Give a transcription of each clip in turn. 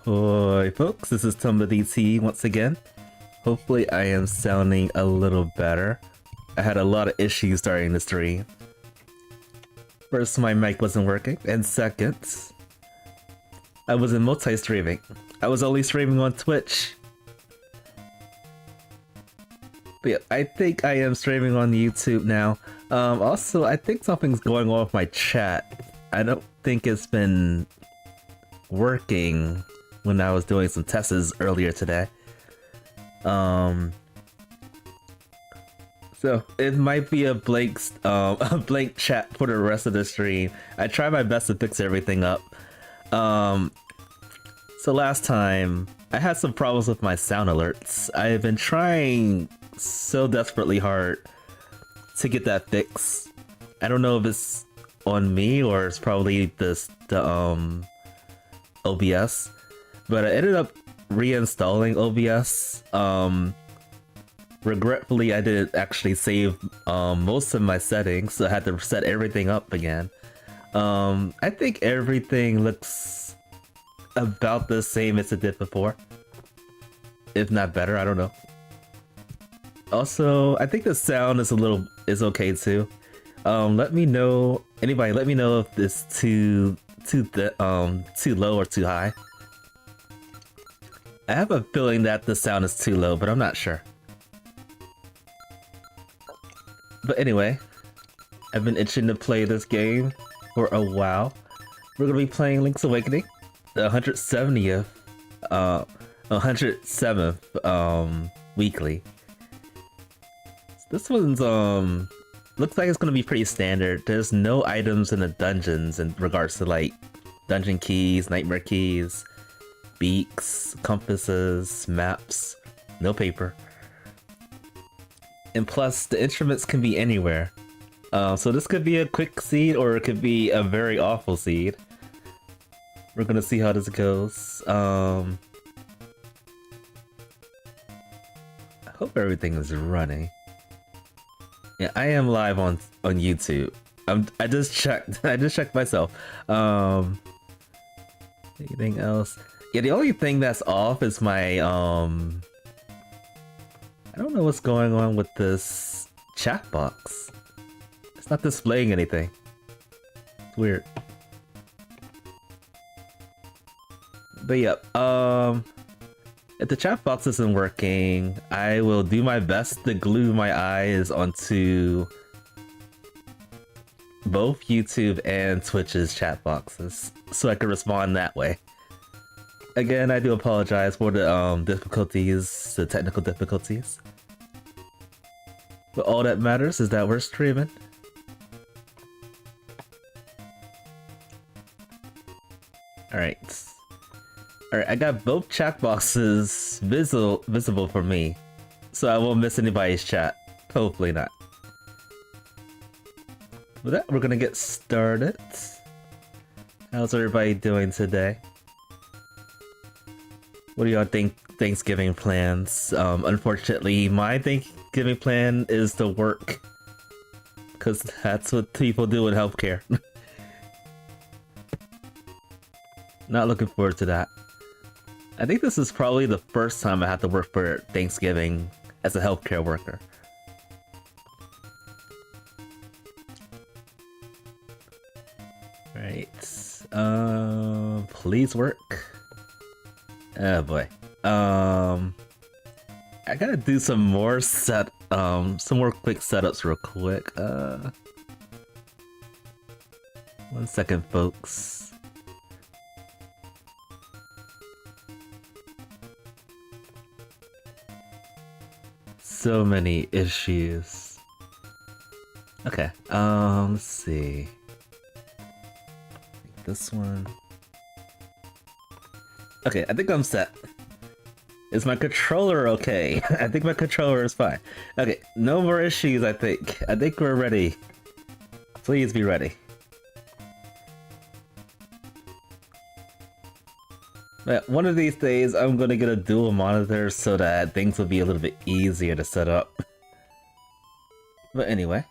Ahoy folks, this is DT once again. Hopefully I am sounding a little better. I had a lot of issues starting the stream. First, my mic wasn't working, and second, I wasn't multi-streaming. I was only streaming on Twitch. But yeah, I think I am streaming on YouTube now. Also, I think something's going on with my chat. I don't think it's been working when I was doing some tests earlier today. So it might be a blank chat for the rest of the stream. I try my best to fix everything up. So last time I had some problems with my sound alerts. I've been trying so desperately hard to get that fixed. I don't know if it's on me or it's probably the OBS, but I ended up reinstalling OBS. Regretfully, I didn't actually save most of my settings, so I had to set everything up again. I think everything looks about the same as it did before, if not better. I don't know. Also, I think the sound is okay too. Let me know, anybody. Let me know if it's too low or too high. I have a feeling that the sound is too low, but I'm not sure. But anyway, I've been itching to play this game for a while. We're gonna be playing Link's Awakening, the 107th weekly. This one's looks like it's gonna be pretty standard. There's no items in the dungeons in regards to like dungeon keys, nightmare keys, beaks, compasses, maps, no paper. And plus, the instruments can be anywhere. So this could be a quick seed or it could be a very awful seed. We're gonna see how this goes. I hope everything is running. Yeah, I am live on YouTube. I just checked. I just checked myself. Anything else? Yeah, the only thing that's off is my I don't know what's going on with this chat box. It's not displaying anything. It's weird. But yep, if the chat box isn't working, I will do my best to glue my eyes onto both YouTube and Twitch's chat boxes so I can respond that way. Again, I do apologize for the difficulties, the technical difficulties. But all that matters is that we're streaming. Alright. Alright, I got both chat boxes visible for me, so I won't miss anybody's chat. Hopefully not. With that, we're gonna get started. How's everybody doing today? What do y'all think Thanksgiving plans? Unfortunately, my Thanksgiving plan is to work, because that's what people do in healthcare. Not looking forward to that. I think this is probably the first time I have to work for Thanksgiving as a healthcare worker. Right. Please work. Oh boy. I gotta do some more some more quick setups real quick. 1 second, folks. So many issues. Okay, let's see. This one. Okay, I think I'm set. Is my controller okay? I think my controller is fine. Okay, no more issues, I think. I think we're ready. Please be ready. But one of these days, I'm gonna get a dual monitor so that things will be a little bit easier to set up. But anyway.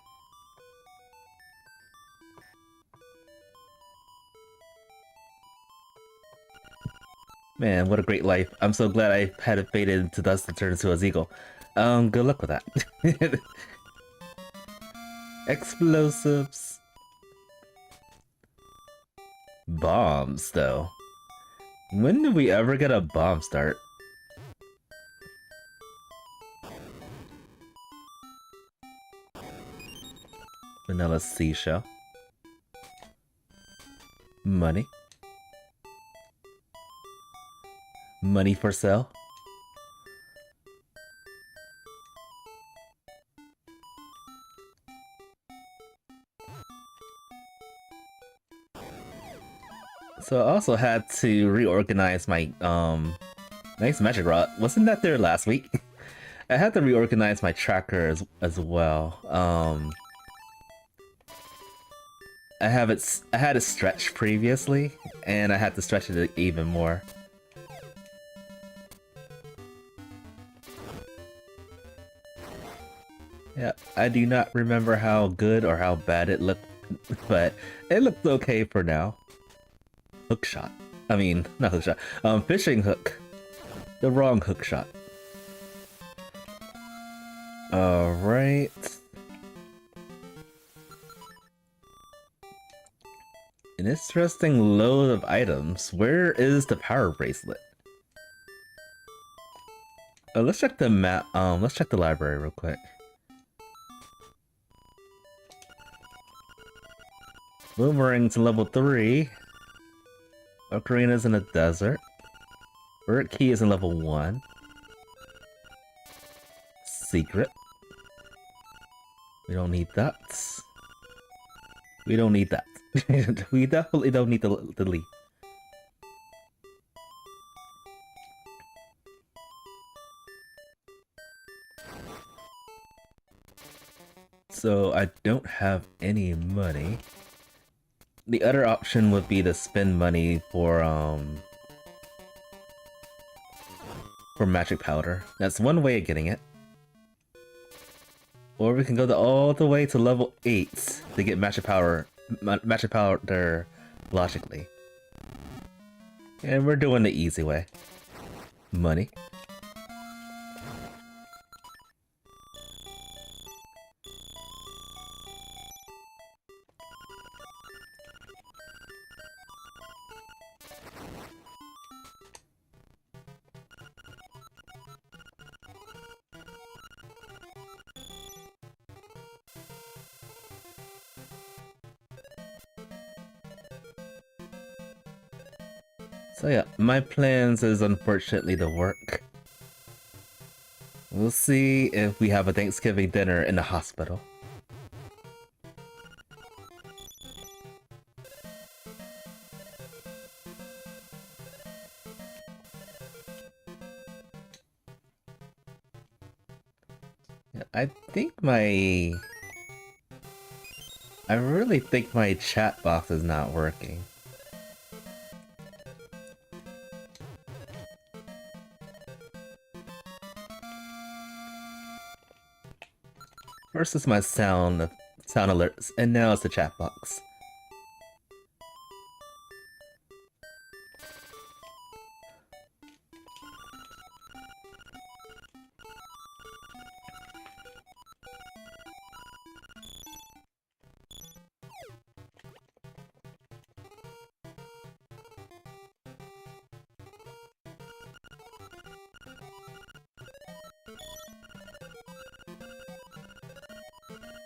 Man, what a great life. I'm so glad I had it faded into dust and turned into a Zeagle. Good luck with that. Explosives. Bombs, though. When did we ever get a bomb start? Vanilla seashell. Money. Money for sale. So I also had to reorganize my nice magic rod. Wasn't that there last week? I had to reorganize my tracker as well. I had it stretched previously, and I had to stretch it even more. Yeah, I do not remember how good or how bad it looked, but it looked okay for now. Hook shot. I mean, not hook shot. Fishing hook. The wrong hook shot. Alright. An interesting load of items. Where is the power bracelet? Oh, let's check the map. Let's check the library real quick. Boomerang's in level 3. Ocarina's in the desert. Wkly is in level 1. Secret. We don't need that. We don't need that. We definitely don't need the leaf. So I don't have any money. The other option would be to spend money for magic powder. That's one way of getting it. Or we can go all the way to level 8 to get magic powder logically. And we're doing the easy way. Money. So yeah, my plans is unfortunately to work. We'll see if we have a Thanksgiving dinner in the hospital. Yeah, I really think my chat box is not working. First is my sound alerts, and now it's the chat box.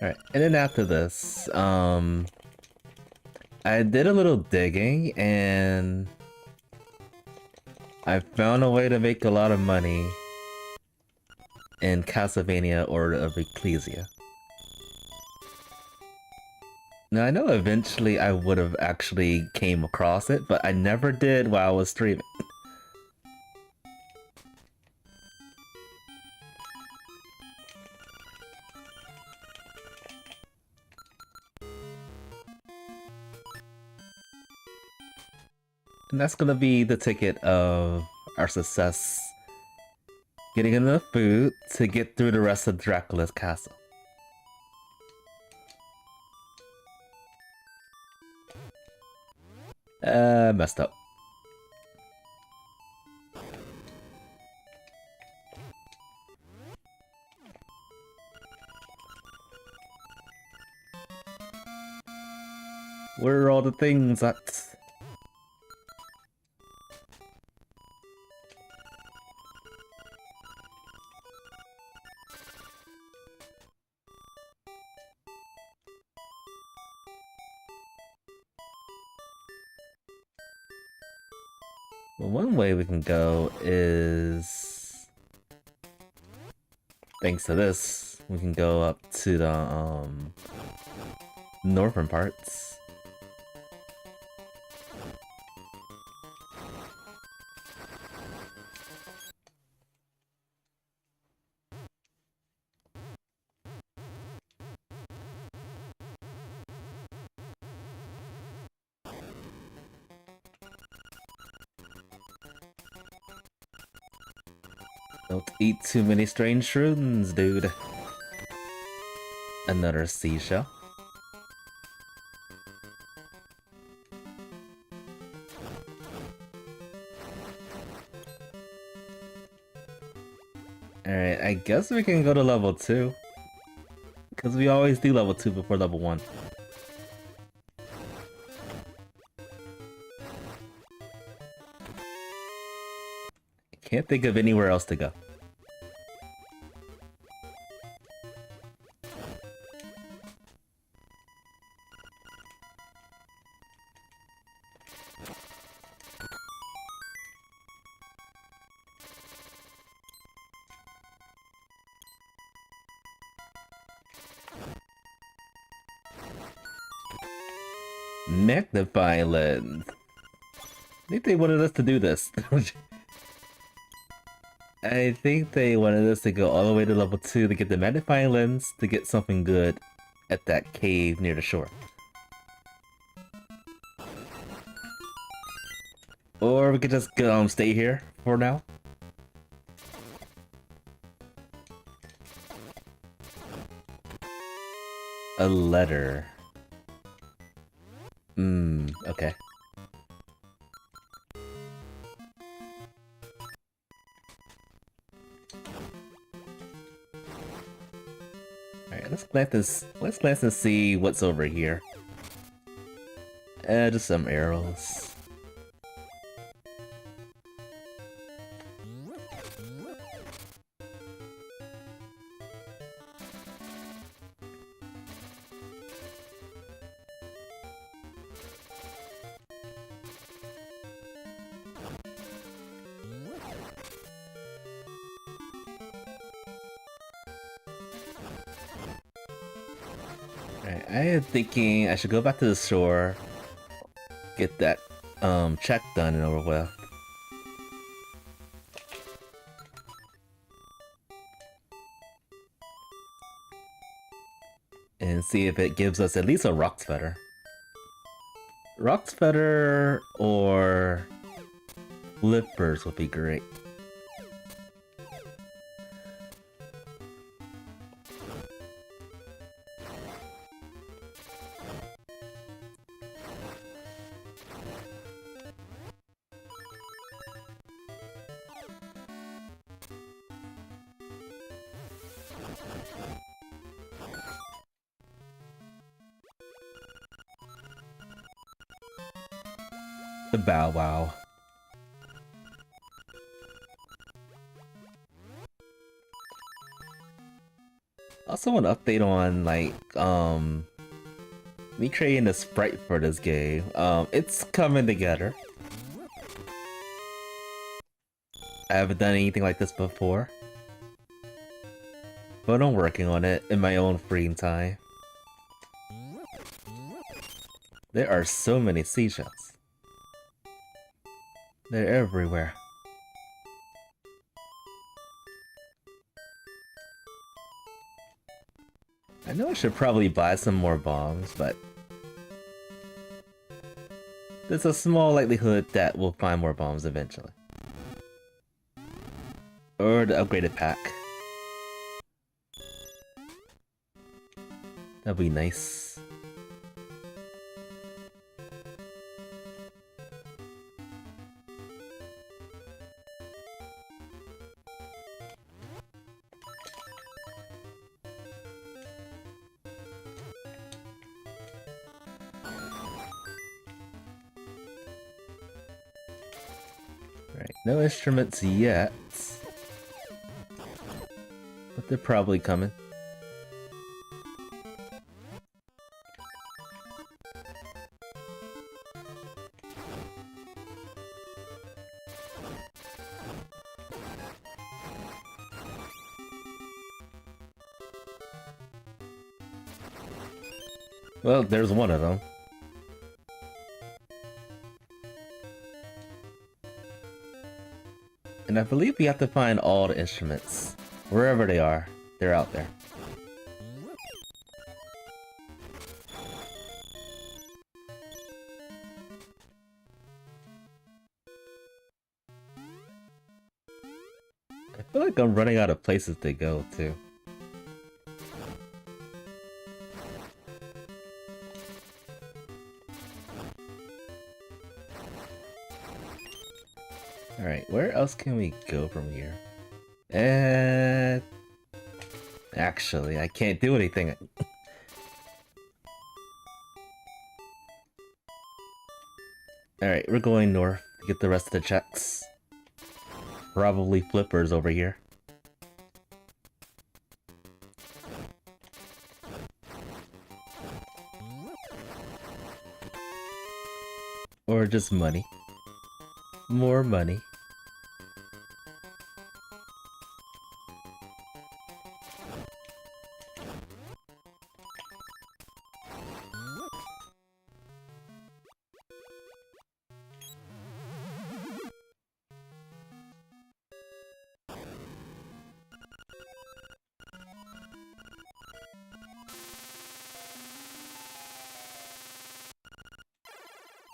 Alright, and then after this, I did a little digging, and I found a way to make a lot of money in Castlevania Order of Ecclesia. Now, I know eventually I would have actually came across it, but I never did while I was streaming. And that's gonna be the ticket of our success. Getting enough food to get through the rest of Dracula's castle. Messed up. Where are all the things at? Well, one way we can go is... thanks to this, we can go up to the, northern parts. Don't eat too many strange shrooms, dude. Another seashell. Alright, I guess we can go to level 2. Because we always do level 2 before level 1. Can't think of anywhere else to go. Magnify lens. I think they wanted us to do this. I think they wanted us to go all the way to level 2 to get the magnifying lens to get something good at that cave near the shore. Or we could just stay here for now. A letter. Okay. Alright, let's glance and see what's over here. Just some arrows. I am thinking I should go back to the shore, get that check done and over with. And see if it gives us at least a Rock's Feather. Rock's Feather or Flippers would be great. The Bow Wow. Also want to update on like me creating a sprite for this game. It's coming together. I haven't done anything like this before. But I'm working on it in my own free time. There are so many seashells. They're everywhere. I know I should probably buy some more bombs, but there's a small likelihood that we'll find more bombs eventually. Or the upgraded pack. That'd be nice. Right, no instruments yet. But they're probably coming. Well, there's one of them. And I believe we have to find all the instruments. Wherever they are, they're out there. I feel like I'm running out of places to go, too. Alright, where else can we go from here? Actually, I can't do anything. Alright, we're going north to get the rest of the checks. Probably flippers over here. Or just money. More money.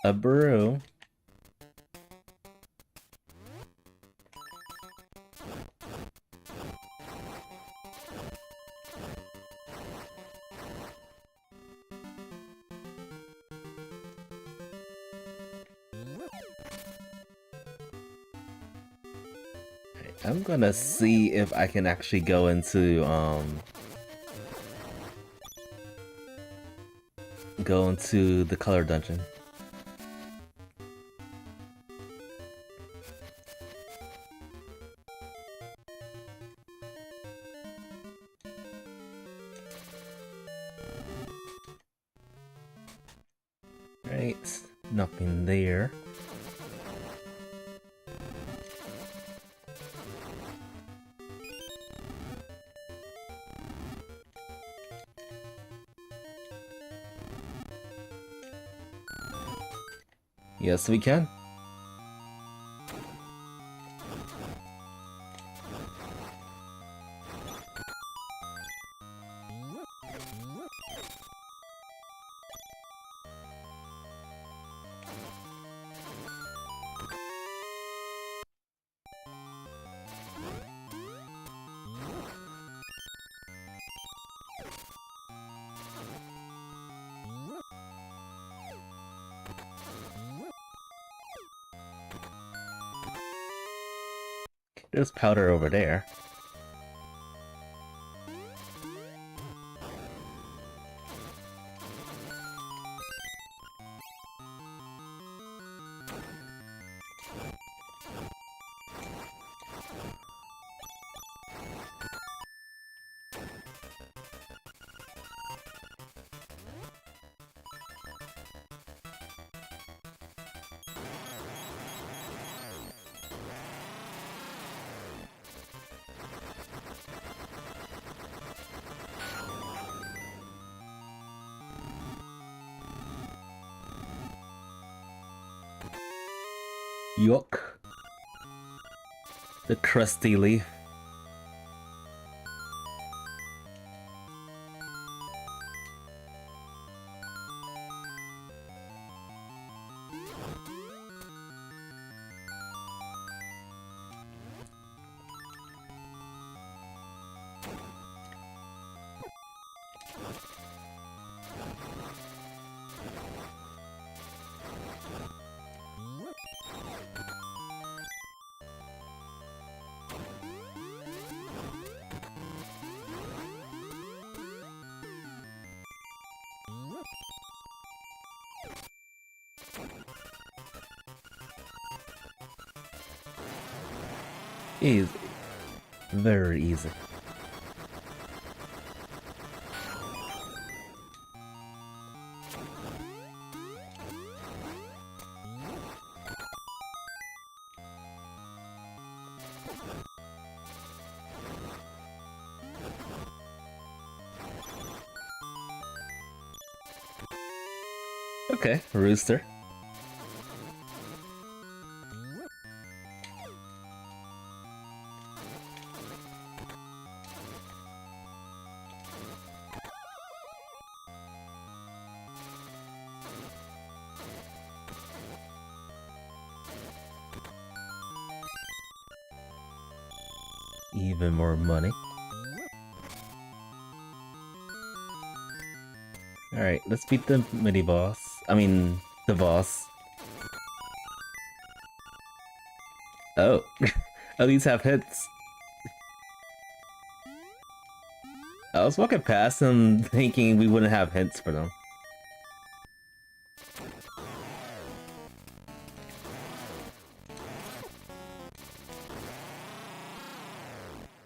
A brew. I'm gonna see if I can actually go into the color dungeon. Right, nothing there. Yes, we can. There's powder over there. Yuck. The crusty leaf. Easy. Very easy. Okay, rooster. Even more money. Alright, let's beat the mini-boss. I mean, the boss. Oh, at least have hits. I was walking past them thinking we wouldn't have hints for them.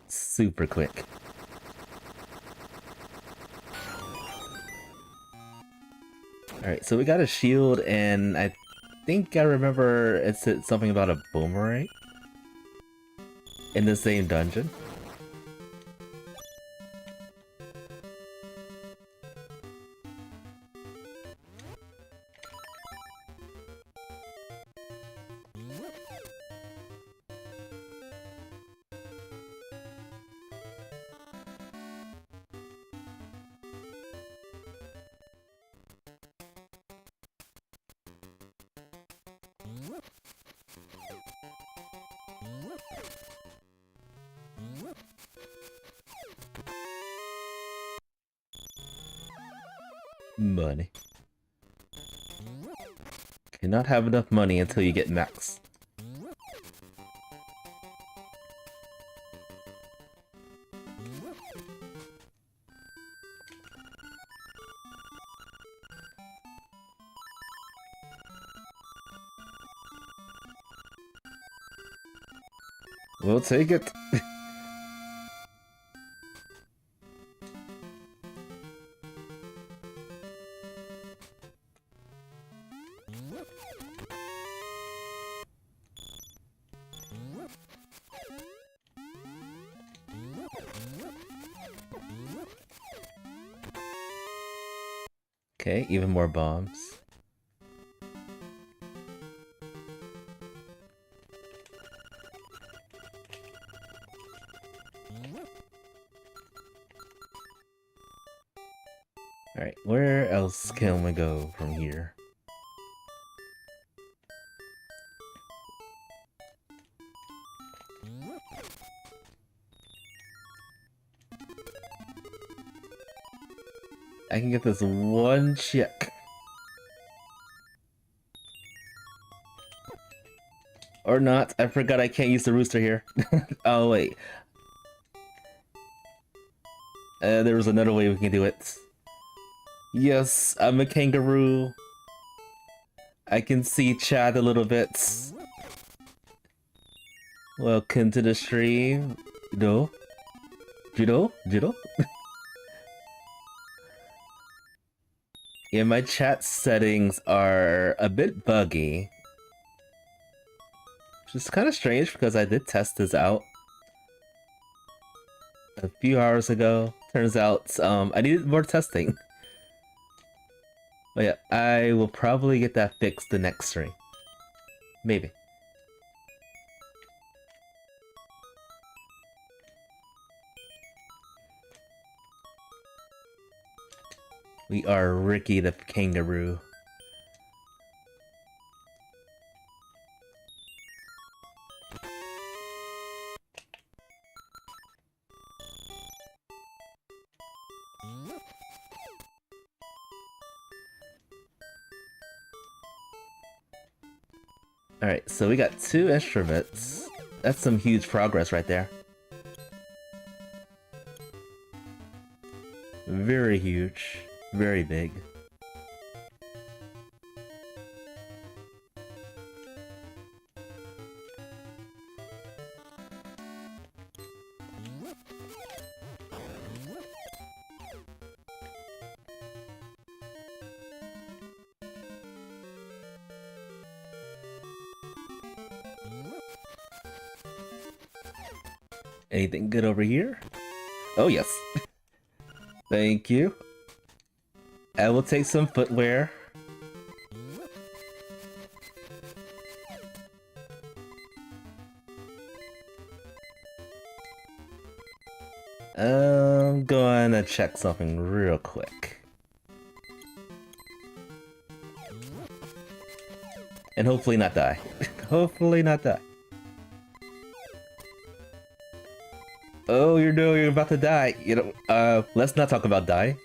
Super quick. Alright, so we got a shield, and I think I remember it said something about a boomerang in the same dungeon. Money. Cannot have enough money until you get max. We'll take it. Okay, even more bombs. Alright, where else can we go from here? I can get this one check. Or not. I forgot I can't use the rooster here. Oh, wait. There was another way we can do it. Yes, I'm a kangaroo. I can see Chad a little bit. Welcome to the stream. Judo? Judo? Yeah, my chat settings are a bit buggy. Which is kind of strange because I did test this out a few hours ago. Turns out I needed more testing. But yeah, I will probably get that fixed the next stream. Maybe. We are Ricky the kangaroo. Alright, so we got 2 instruments. That's some huge progress right there. Very huge. Very big. Anything good over here? Oh yes. Thank you. I will take some footwear. I'm gonna check something real quick. And hopefully not die. Hopefully not die. Oh, you're about to die. You know, let's not talk about dying.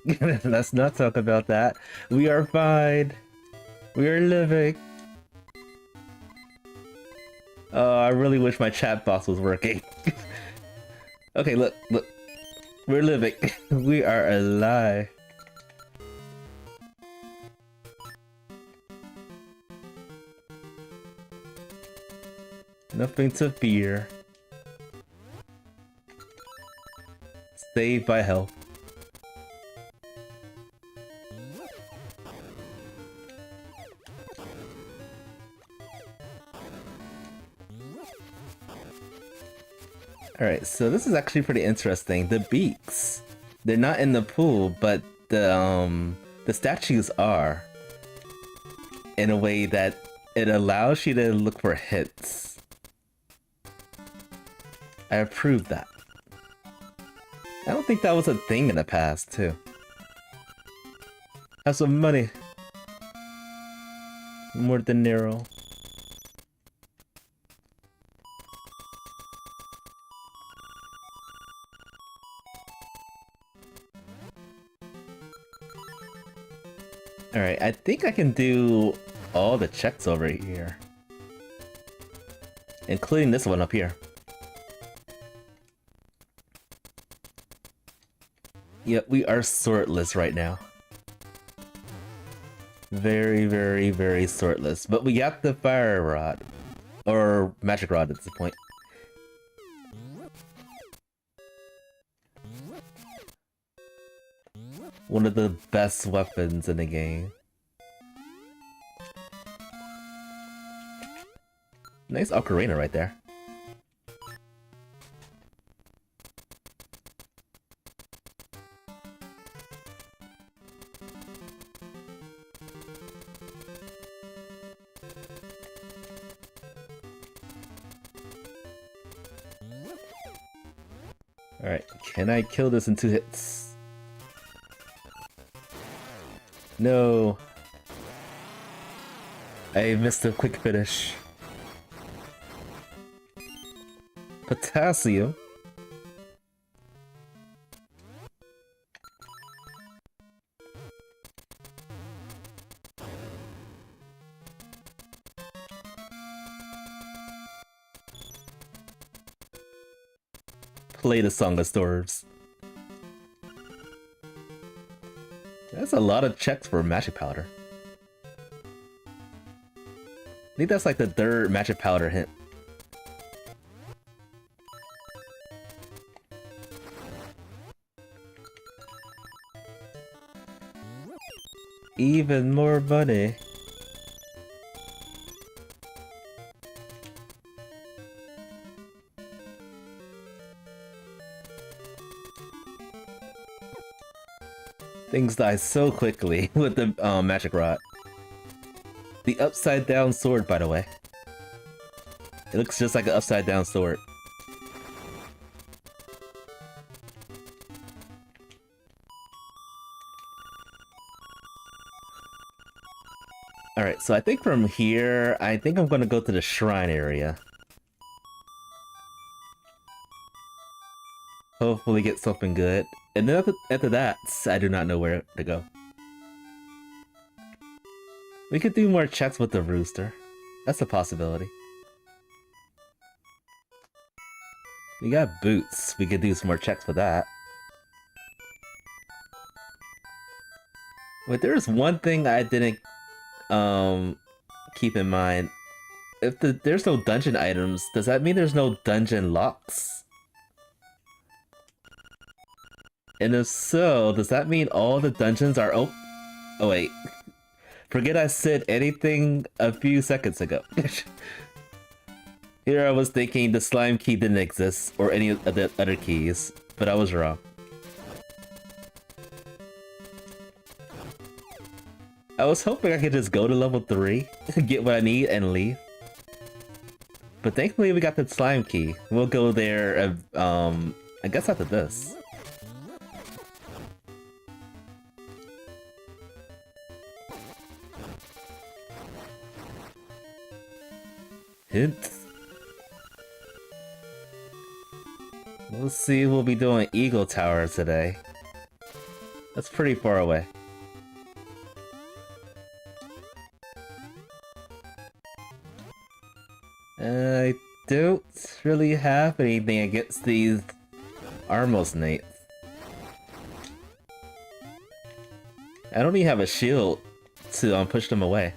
Let's not talk about that. We are fine. We are living. Oh, I really wish my chat box was working. Okay, look. We're living. We are alive. Nothing to fear. Saved by health. Alright, so this is actually pretty interesting. The beaks, they're not in the pool, but the statues are. In a way that it allows you to look for hits. I approve that. I don't think that was a thing in the past, too. Have some money. More dinero. Alright, I think I can do all the checks over here. Including this one up here. Yep, we are sortless right now. Very, very, very sortless. But we got the fire rod. Or magic rod at this point. One of the best weapons in the game. Nice ocarina right there. Alright, can I kill this in 2 hits? No. I missed a quick finish. Potassium? Play the Song of Storms. That's a lot of checks for magic powder. I think that's like the 3rd magic powder hint. Even more money. Things die so quickly with the magic rod. The upside down sword, by the way. It looks just like an upside down sword. Alright, so I think from here, I think I'm gonna go to the shrine area. Hopefully get something good. And then after that, I do not know where to go. We could do more checks with the rooster. That's a possibility. We got boots. We could do some more checks with that. But there's one thing I didn't keep in mind. If there's no dungeon items, does that mean there's no dungeon locks? And if so, does that mean all the dungeons are open? Oh wait. Forget I said anything a few seconds ago. Here I was thinking the slime key didn't exist, or any of the other keys, but I was wrong. I was hoping I could just go to level 3, get what I need, and leave. But thankfully we got the slime key. We'll go there, I guess after this. Hint. We'll see, we'll be doing Eagle Tower today. That's pretty far away. I don't really have anything against these Armos Nates. I don't even have a shield to push them away.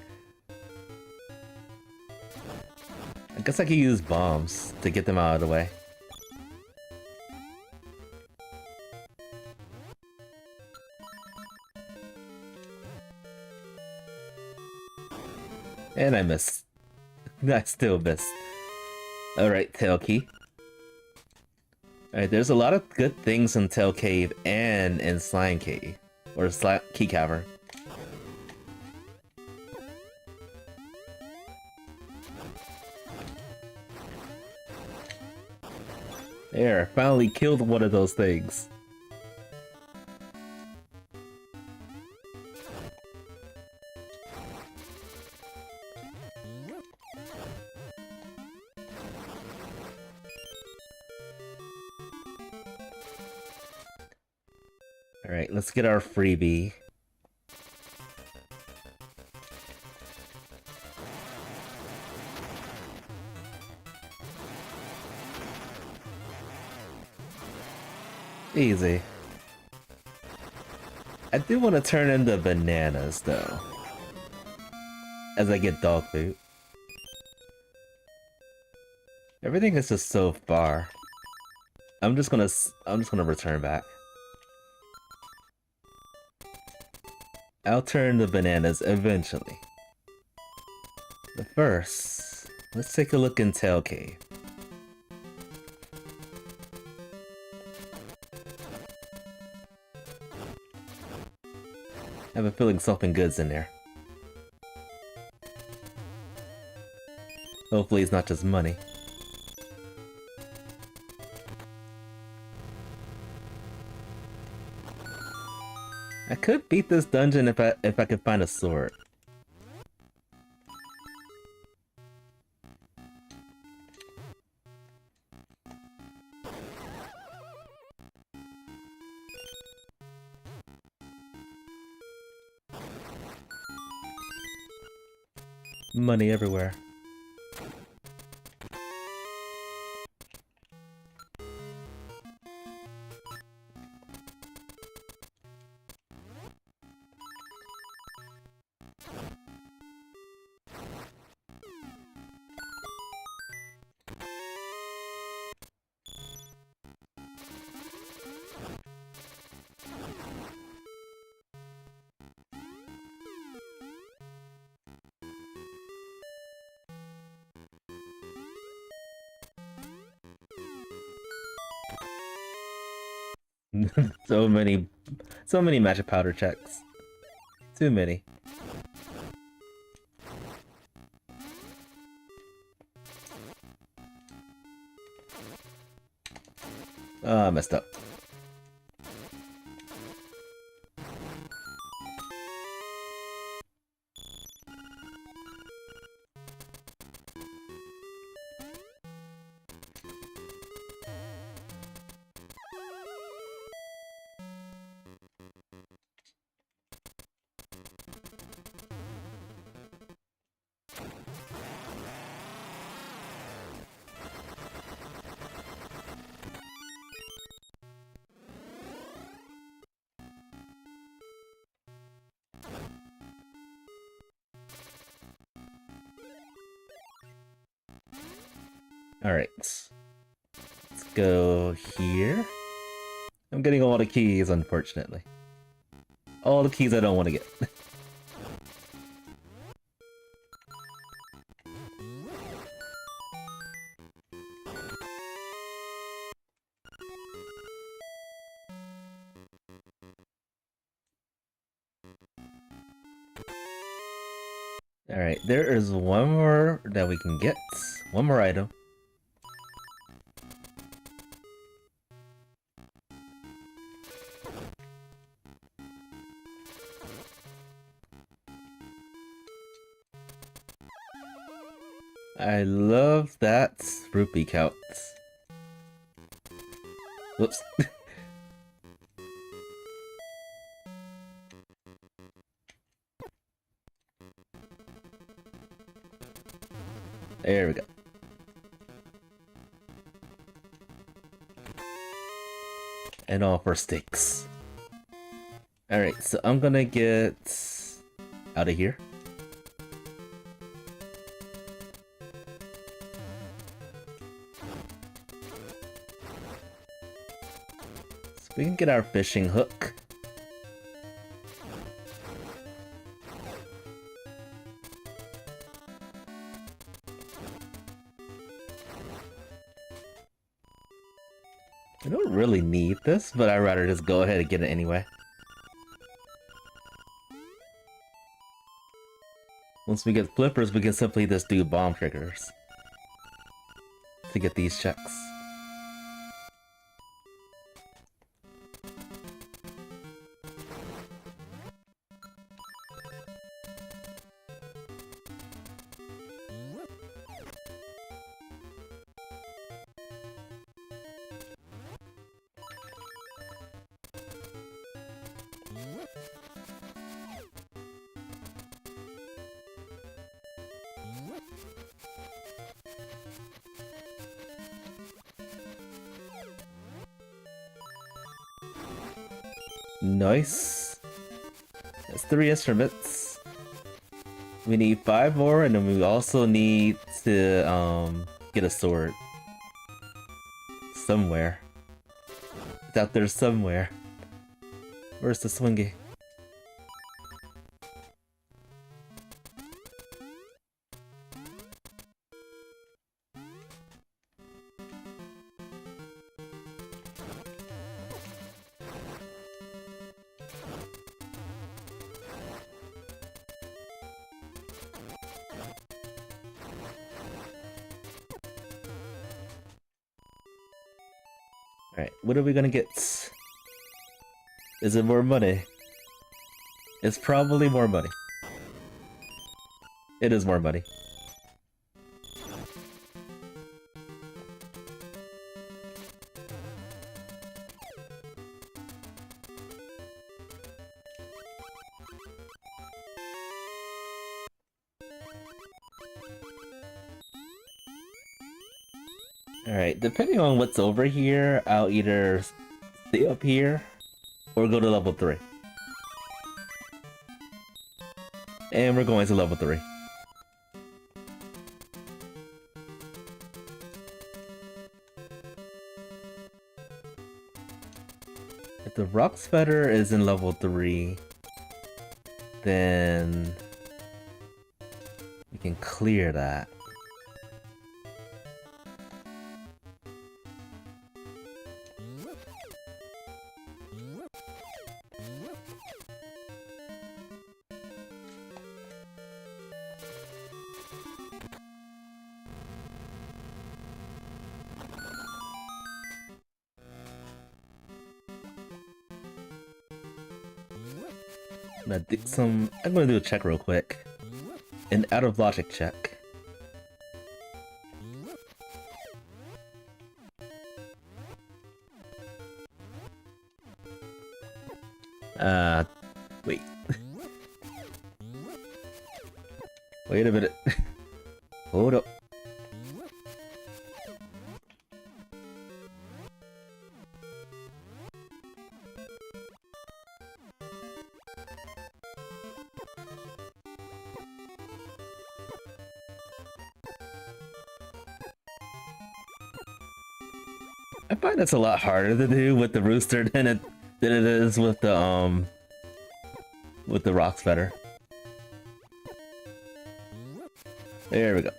I guess I could use bombs to get them out of the way. And I missed. I still missed. Alright, Tail Key. Alright, there's a lot of good things in Tail Cave and in Slime Cave. Or Key Cavern. There, finally killed one of those things. Alright, let's get our freebie. Easy. I do want to turn into bananas, though. As I get dog food. Everything is just so far. I'm just gonna return back. I'll turn the bananas eventually. But first, let's take a look in Tail Cave. I have a feeling something good's in there. Hopefully it's not just money. I could beat this dungeon if I could find a sword. Money everywhere. so many magic powder checks. Too many. Ah, I messed up. Alright. Let's go here. I'm getting all the keys, unfortunately. All the keys I don't want to get. Alright, there is one more that we can get. One more item. I love that rupee count. Whoops. There we go. And all for stakes. Alright, so I'm gonna get out of here. So we can get our fishing hook. I don't really need this, but I'd rather just go ahead and get it anyway. Once we get flippers, we can simply just do bomb triggers to get these checks. Nice. That's 3 instruments. We need 5 more, and then we also need to get a sword. Somewhere. It's out there somewhere. Where's the swingy? Alright, what are we gonna get? Is it more money? It's probably more money. It is more money. Alright, depending on what's over here, I'll either stay up here or go to level 3. And we're going to level 3. If the rock spider is in level 3, then we can clear that. I'm gonna do a check real quick. An out of logic check. Wait. Wait a minute. Hold up. I find it's a lot harder to do with the rooster than it is with the rock spider. There we go.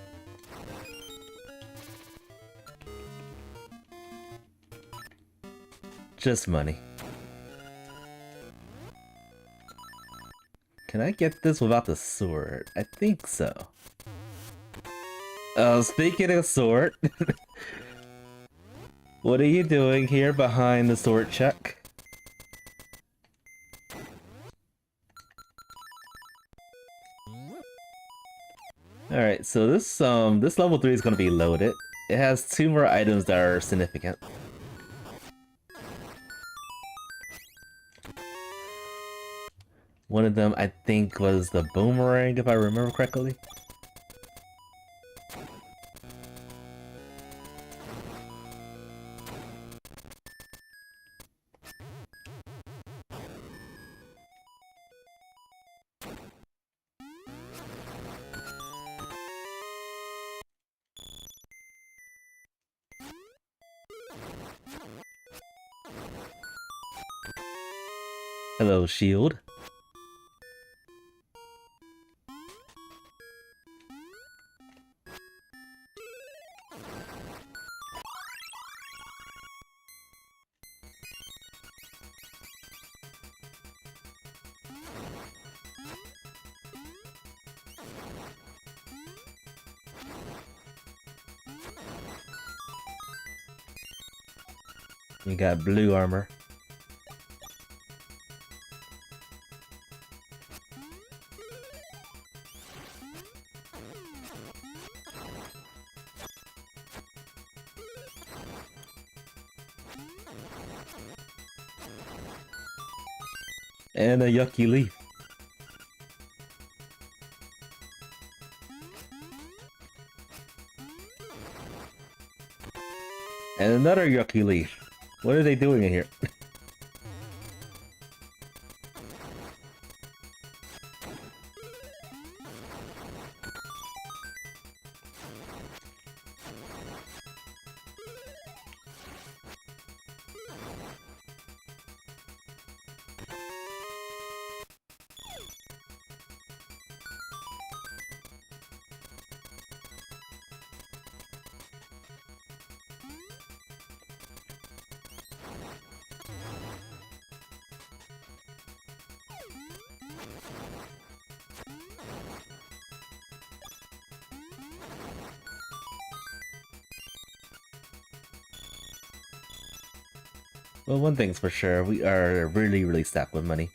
Just money. Can I get this without the sword? I think so. Speaking of sword, what are you doing here behind the sword check? Alright, so this level 3 is gonna be loaded. It has 2 more items that are significant. One of them, I think, was the boomerang, if I remember correctly. Hello, shield. You got blue armor. And a yucky leaf. And another yucky leaf. What are they doing in here? Well, one thing's for sure, we are really stacked with money.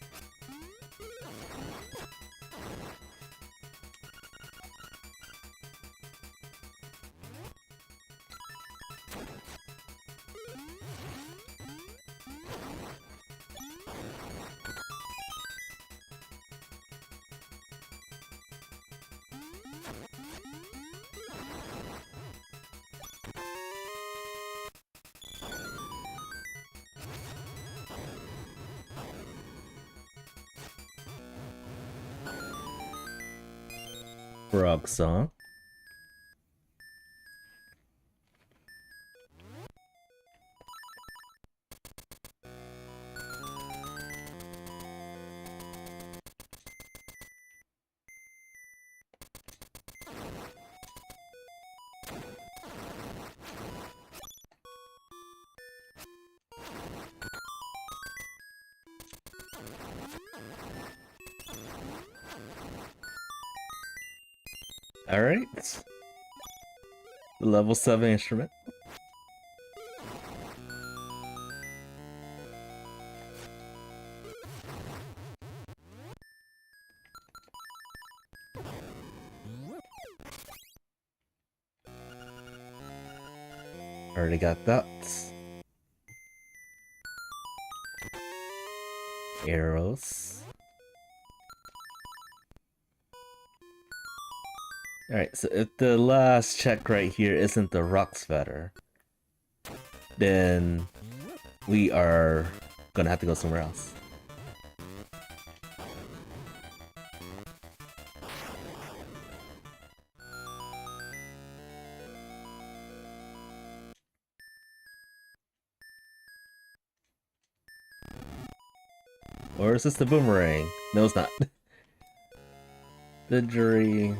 Frog song. Alright. Level 7 instrument. Already got that. Arrows. Alright, so if the last check right here isn't the rock sweater, then we are gonna have to go somewhere else. Or is this the boomerang? No, it's not. The dream.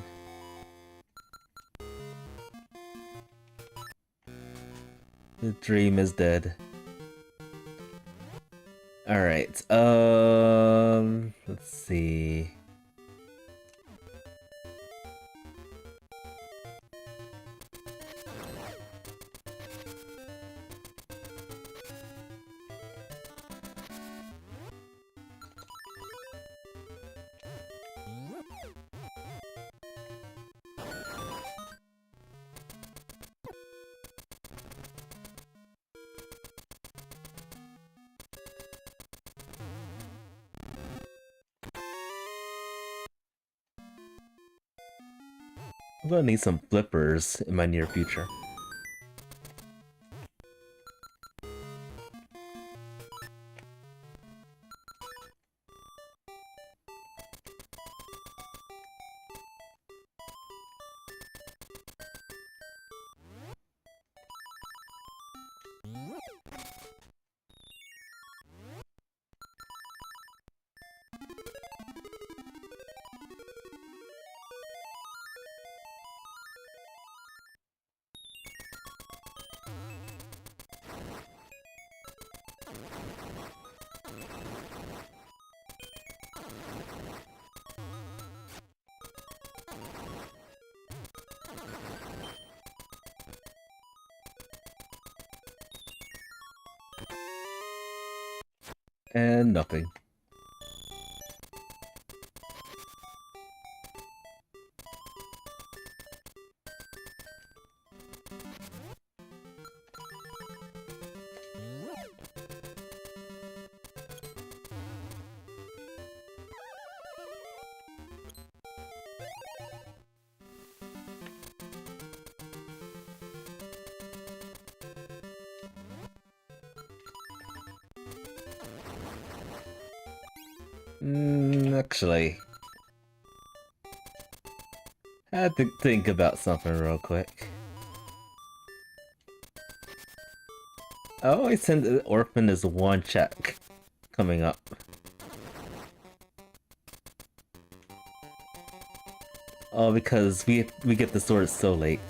The dream is dead. Alright, let's see. I'm gonna need some flippers in my near future. And nothing. Actually, I had to think about something real quick. I always send the orphan as one check coming up. Oh, because we get the sword so late.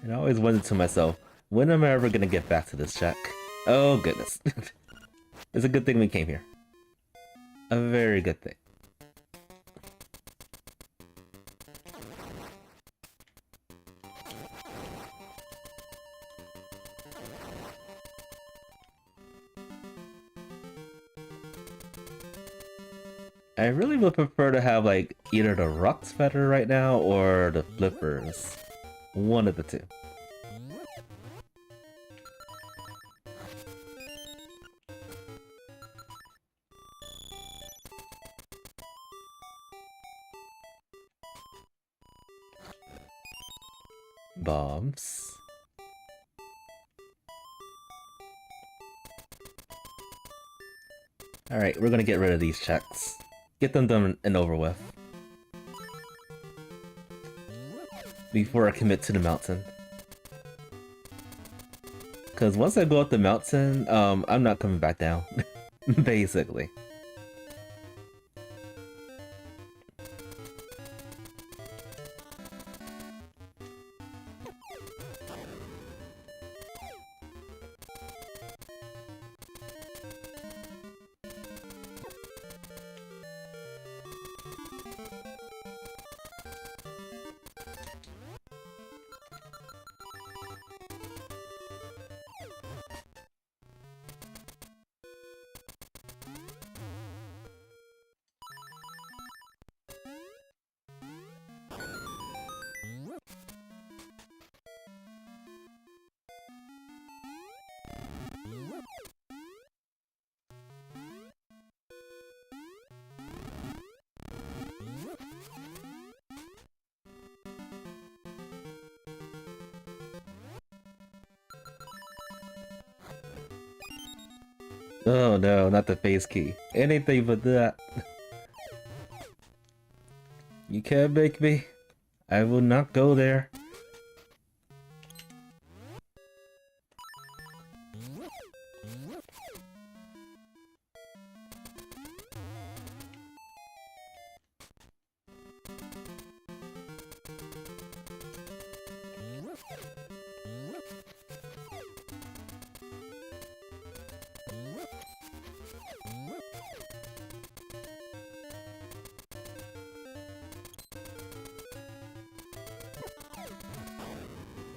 And I always wondered to myself, when am I ever gonna get back to this check? Oh goodness. It's a good thing we came here. A very good thing. I really would prefer to have like either the Rocks Feather right now or the Flippers. One of the two. Bombs. Alright, we're gonna get rid of these checks. Get them done and over with. Before I commit to the mountain. Cause once I go up the mountain, I'm not coming back down. Basically. Oh no, not the face key. Anything but that. You can't make me. I will not go there.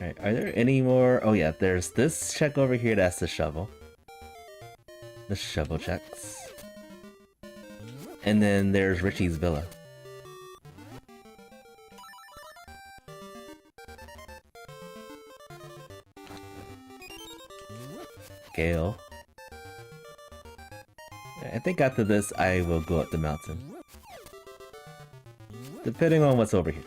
Alright, are there any more? Oh yeah, there's this check over here, that's the shovel. The shovel checks. And then there's Richie's Villa. Gale. I think after this I will go up the mountain. Depending on what's over here.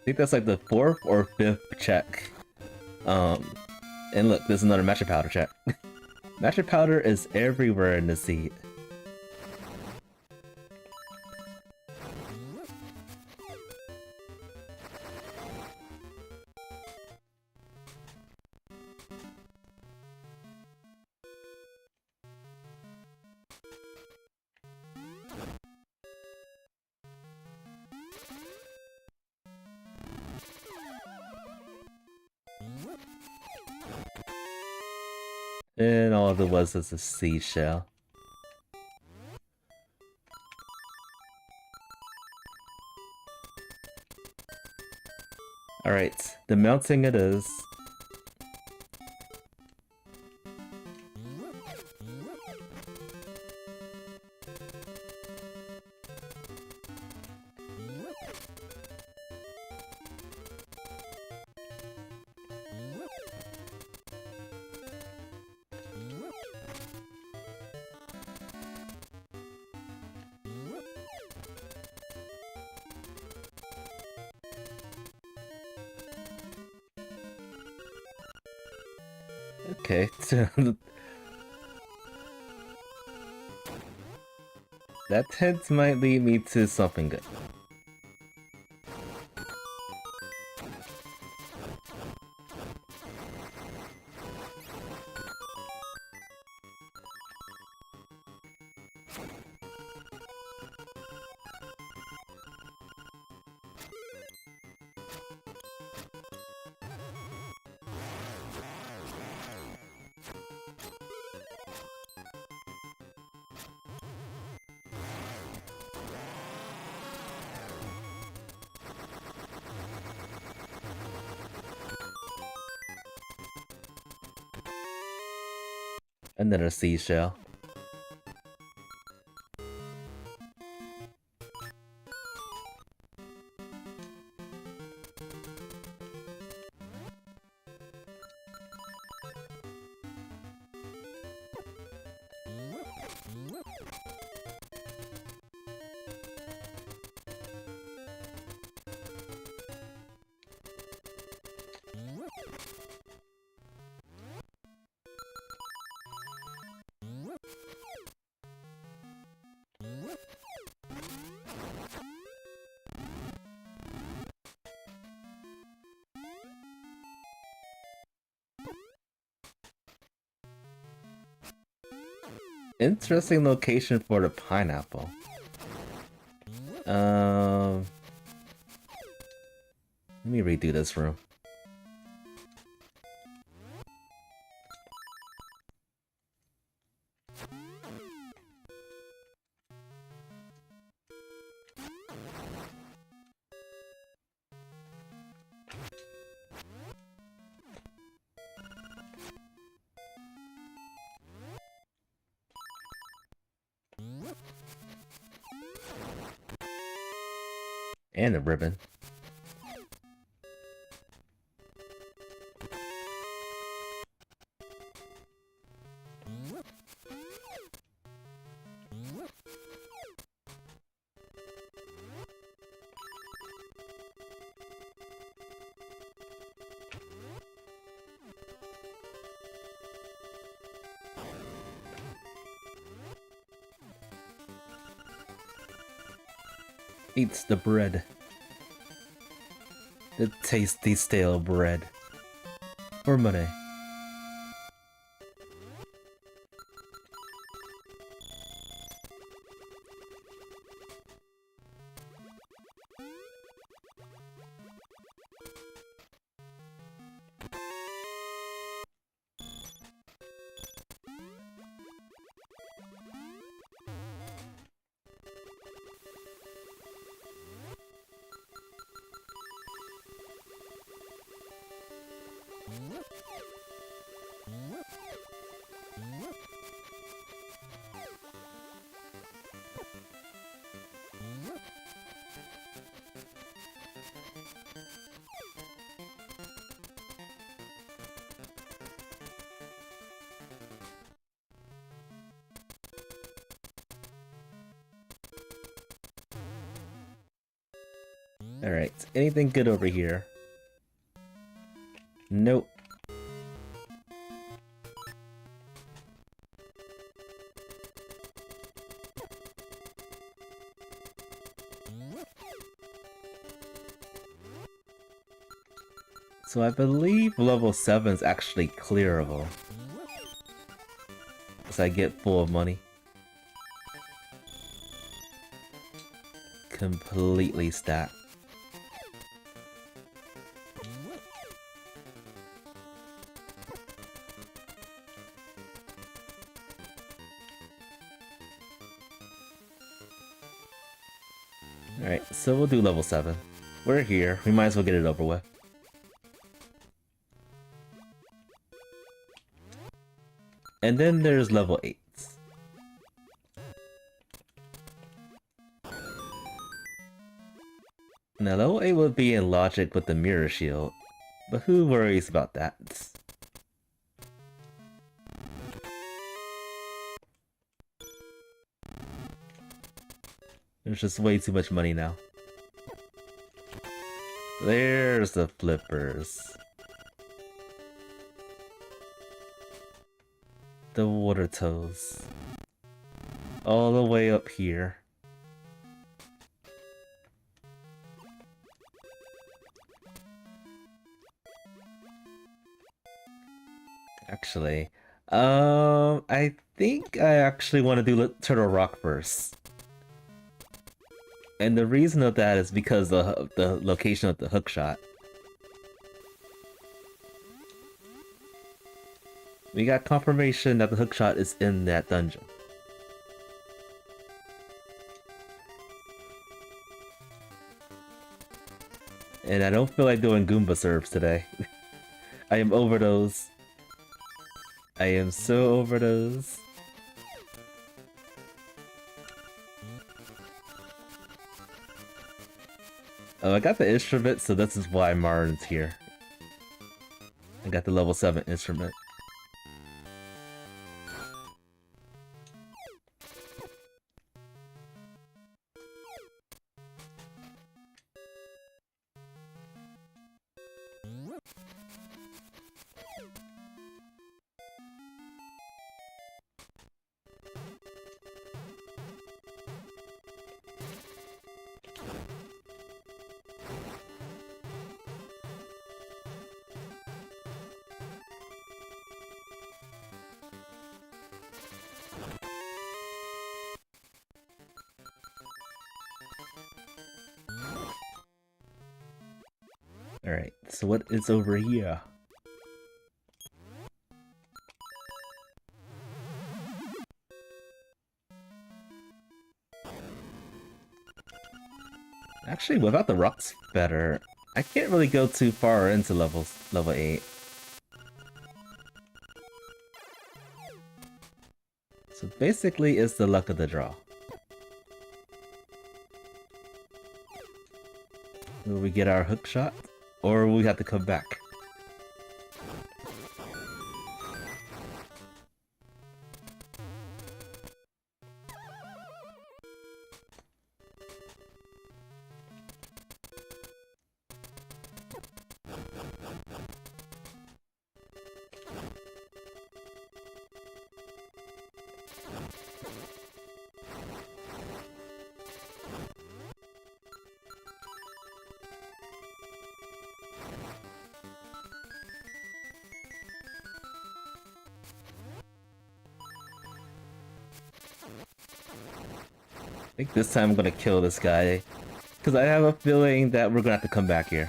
I think that's like the 4th or 5th check. And look, there's another matcha powder check. Matcha powder is everywhere in the seed. And all there was a seashell. Alright, the mounting it is. Okay, that hint might lead me to something good. Another seashell. Interesting location for the pineapple. Let me redo this room. And a ribbon. Eats the bread. The tasty stale bread. For money. Alright, anything good over here? Nope. So I believe level 7 is actually clearable. As I get full of money. Completely stacked. Alright, so we'll do level 7. We're here, we might as well get it over with. And then there's level 8. Now level 8 would be in logic with the mirror shield, but who worries about that? There's just way too much money now. There's the flippers. The water toes. All the way up here. Actually, I think I actually want to do Turtle Rock first. And the reason of that is because of the location of the hookshot. We got confirmation that the hookshot is in that dungeon. And I don't feel like doing Goomba serves today. I am over those. I am so over those. Oh, I got the instrument, so this is why Martin's here. I got the level 7 instrument. Alright, so what is over here? Actually, without the rocks better, I can't really go too far into level 8. So basically, it's the luck of the draw. Will we get our hook shot? Or will we have to come back? I think this time I'm gonna kill this guy, because I have a feeling that we're gonna have to come back here.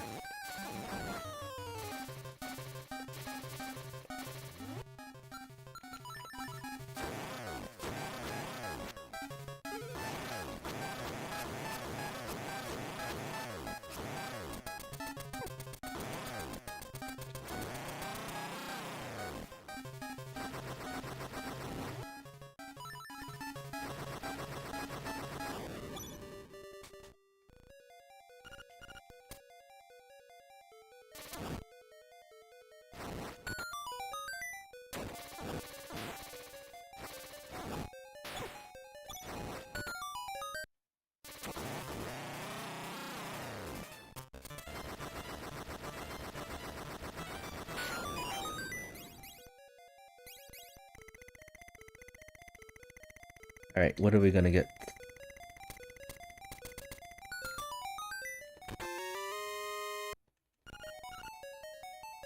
Alright, what are we gonna get?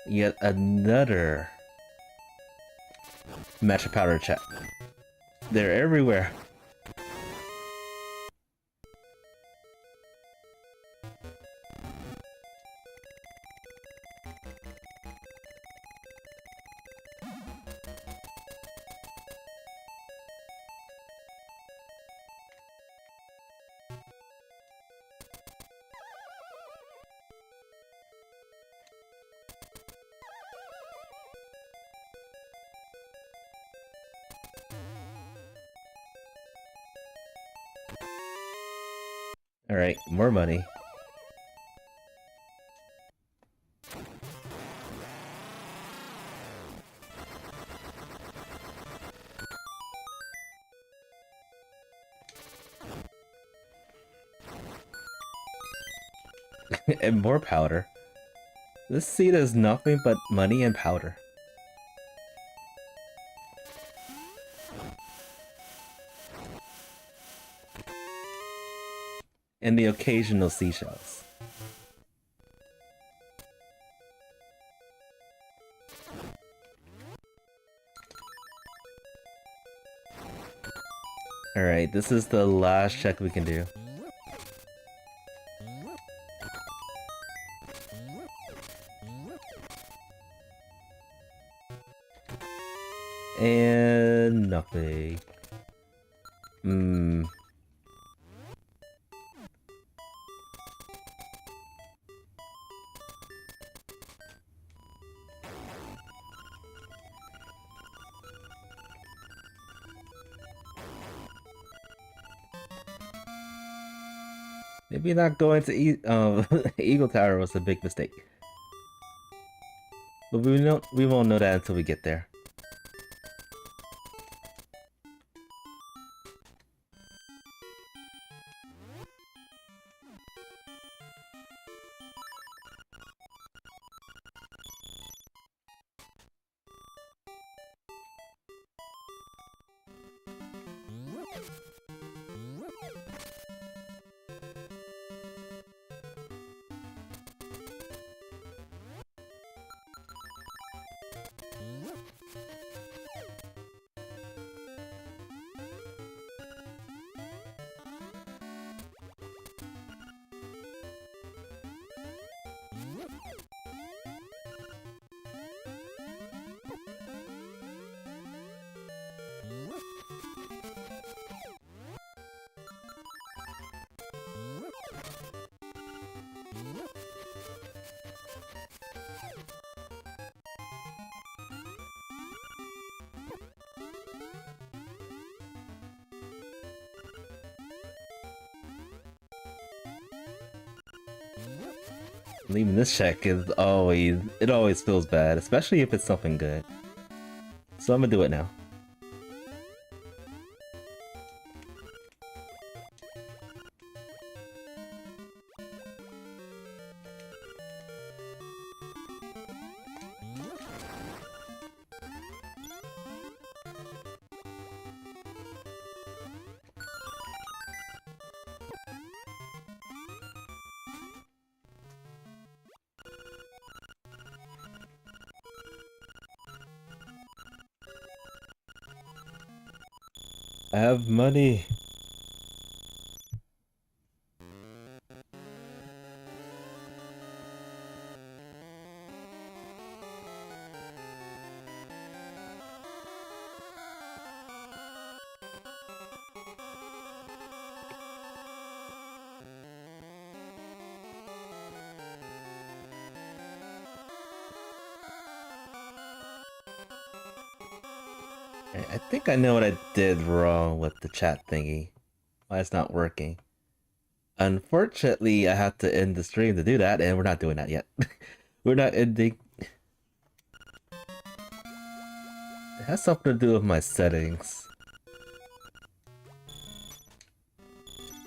Yet another matcha powder chat. They're everywhere. Alright, more money. And more powder. This seed is nothing but money and powder. And the occasional seashells. Alright, this is the last check we can do. And nothing. Maybe not going to Eagle Tower was a big mistake. But we won't know that until we get there. Leaving this check is it always feels bad, especially if it's something good. So I'm gonna do it now. I have money. I think I know what I did wrong with the chat thingy. Why it's not working. Unfortunately, I have to end the stream to do that, and we're not doing that yet. We're not ending. It has something to do with my settings.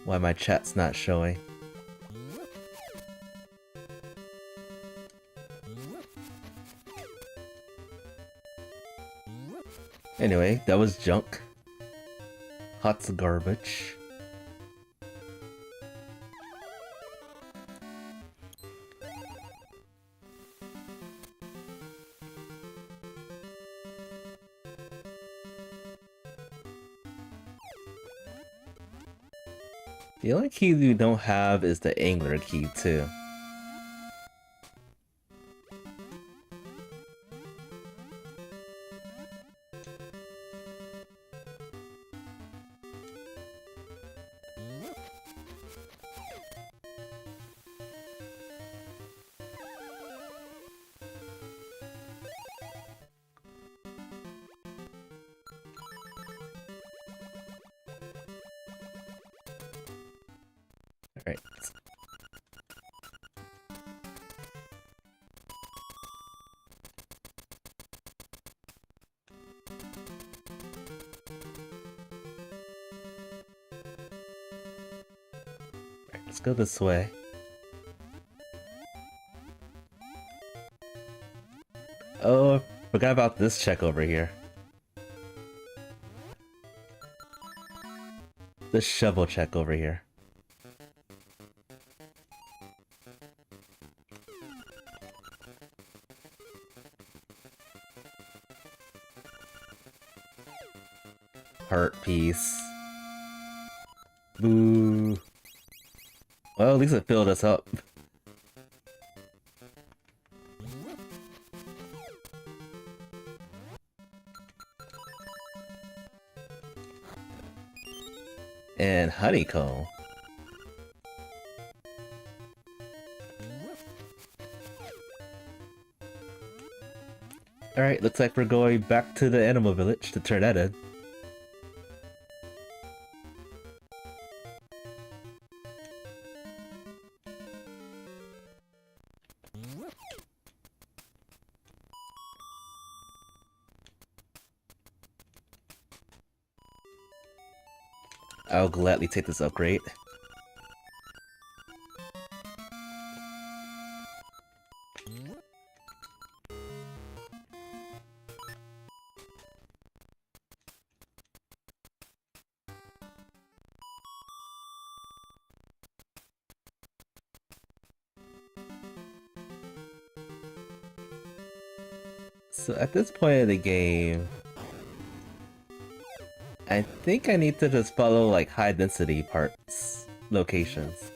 Why my chat's not showing. Anyway, that was junk. Hot's garbage. The only key you don't have is the angler key too. Alright. Let's go this way. Oh, forgot about this check over here. The shovel check over here. Heart piece. Boo. Well, at least it filled us up. And honeycomb. Alright, looks like we're going back to the animal village to turn that in. I'll gladly take this upgrade. So at this point of the game, I think I need to just follow like high density parts, locations.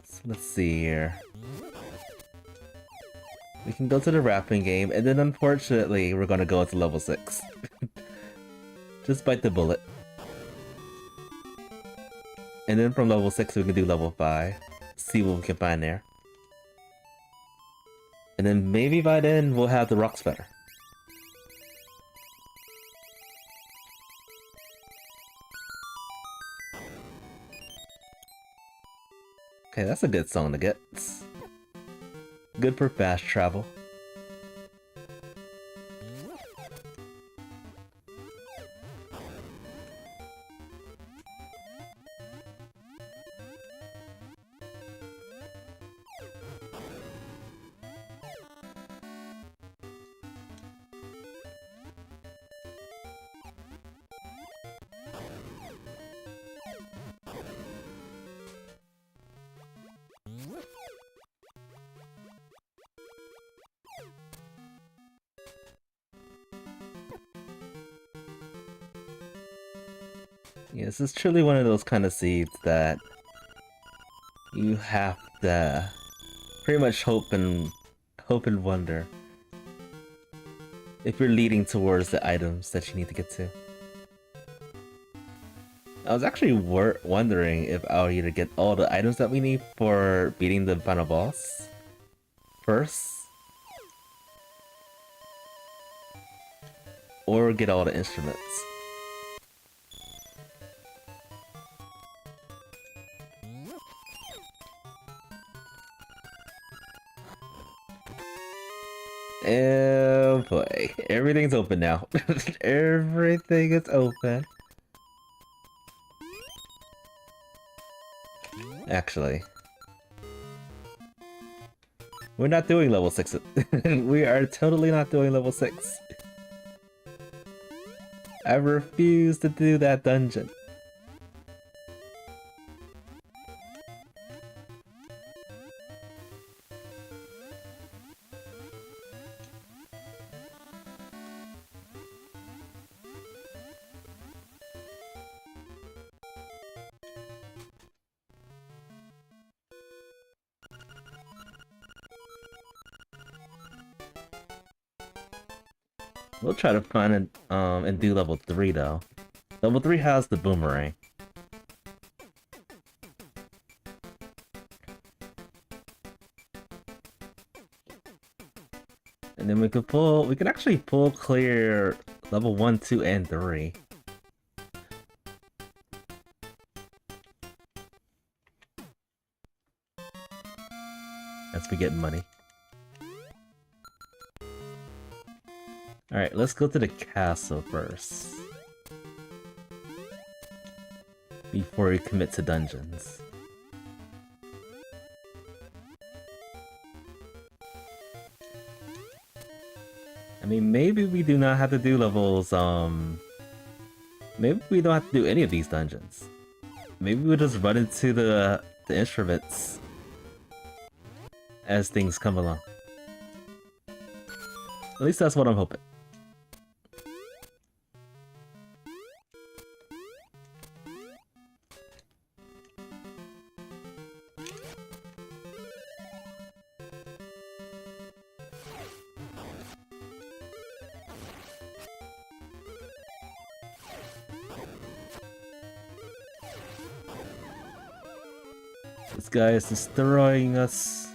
So let's see here. We can go to the rapping game, and then unfortunately we're gonna go into level 6. Just bite the bullet. And then from level 6 we can do level 5. See what we can find there. And then maybe by then we'll have the rock sweater. Okay, that's a good song to get. Good for fast travel. Yeah, this is truly one of those kind of seeds that you have to pretty much hope and wonder if you're leading towards the items that you need to get to. I was actually wondering if I'll either get all the items that we need for beating the final boss first, or get all the instruments. Oh boy, everything's open now. Everything is open. We're not doing level 6. We are totally not doing level 6. I refuse to do that dungeon. We'll try to find it and do level 3 though. Level 3 has the boomerang. And then we can actually pull clear level 1, 2, and 3. As we get money. Alright, let's go to the castle first. Before we commit to dungeons. I mean, maybe we do not have to do levels, maybe we don't have to do any of these dungeons. Maybe we'll just run into the instruments as things come along. At least that's what I'm hoping. This guy is destroying us.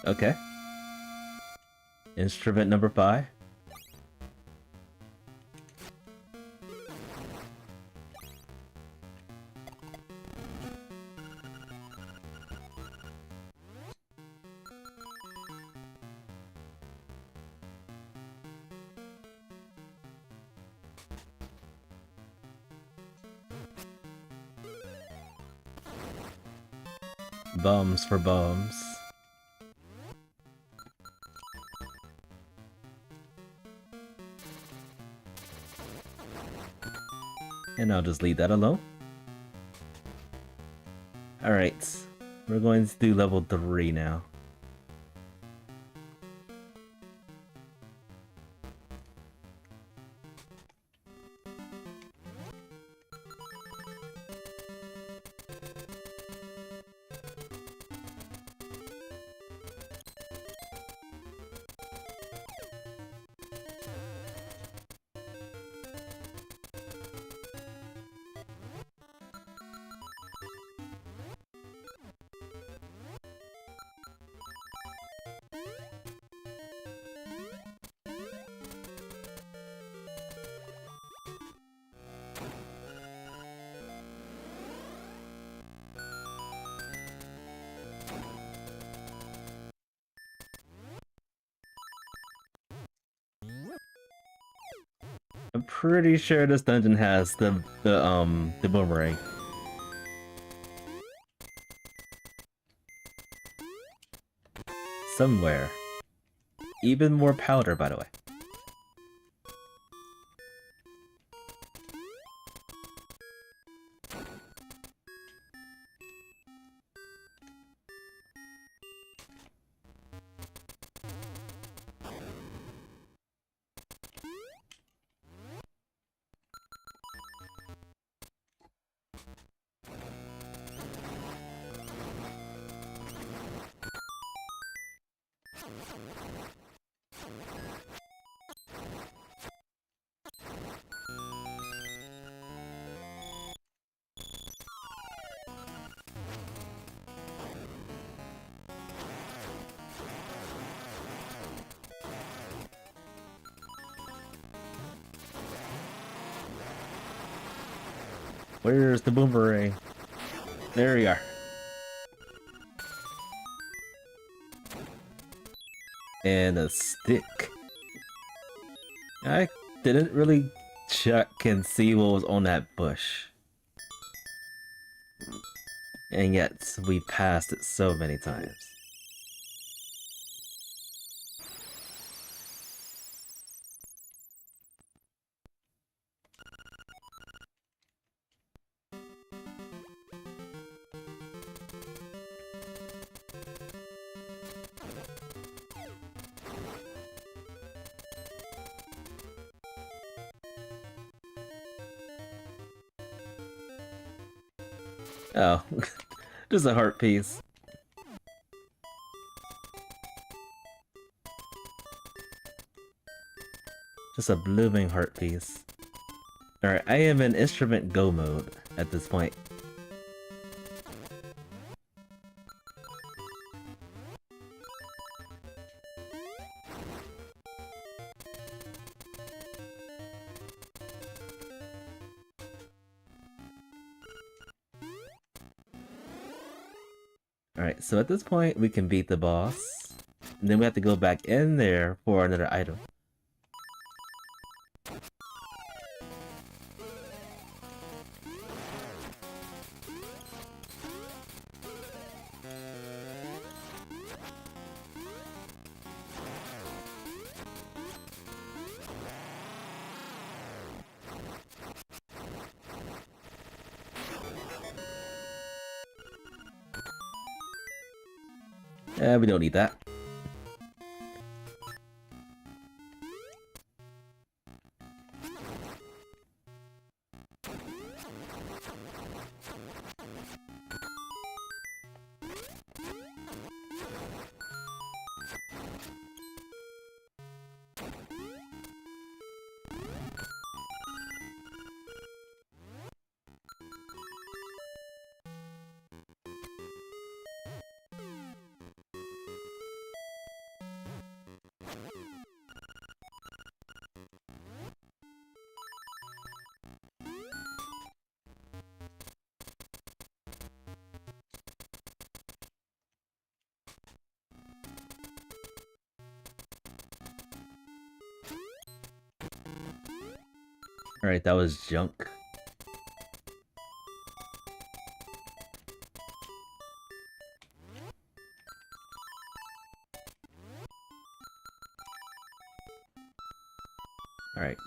Okay. Instrument number 5. Bums for bums. And I'll just leave that alone. Alright, we're going to do level 3 now. I'm pretty sure this dungeon has the boomerang. Somewhere. Even more powder, by the way. Where's the boomerang? There we are. And a stick. I didn't really check and see what was on that bush. And yet, we passed it so many times. Oh, just a heart piece. Just a blooming heart piece. Alright, I am in instrument go mode at this point. Alright, so at this point we can beat the boss. And then we have to go back in there for another item. We don't need that. Alright, that was junk. Alright,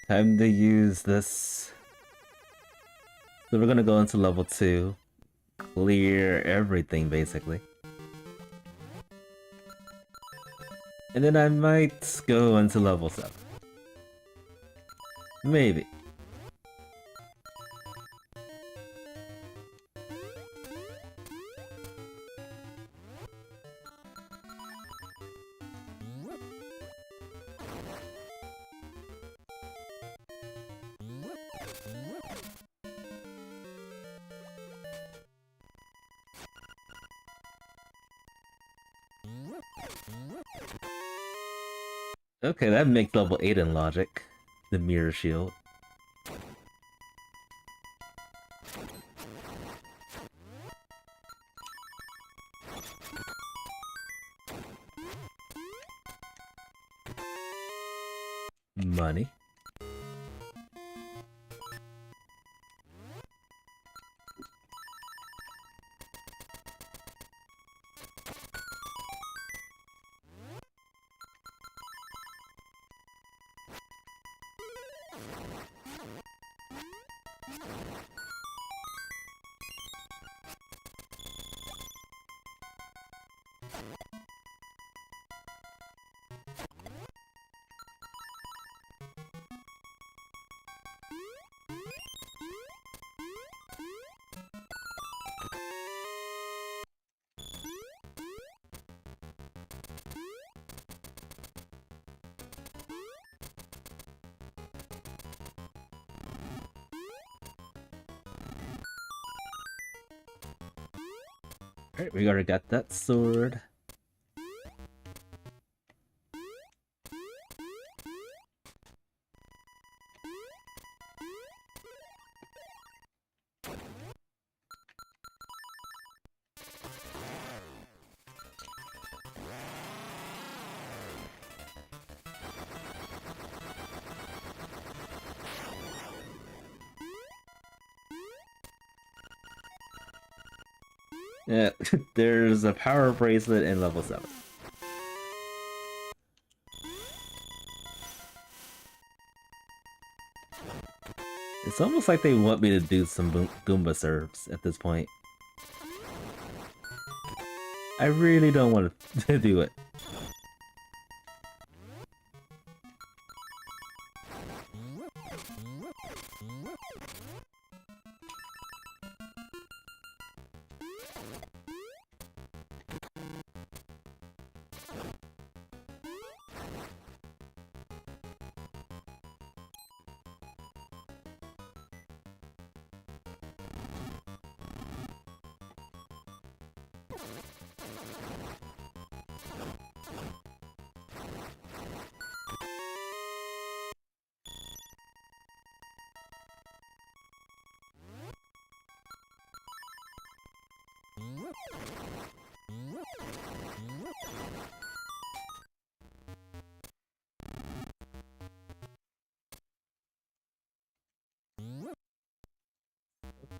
time to use this. So we're gonna go into level 2. Clear everything, basically. And then I might go into level 7. Maybe. Okay, that makes level 8 in logic. The mirror shield. Money. Alright, we already got that sword. Yeah, there's a power bracelet in level 7. It's almost like they want me to do some Goomba serves at this point. I really don't want to do it.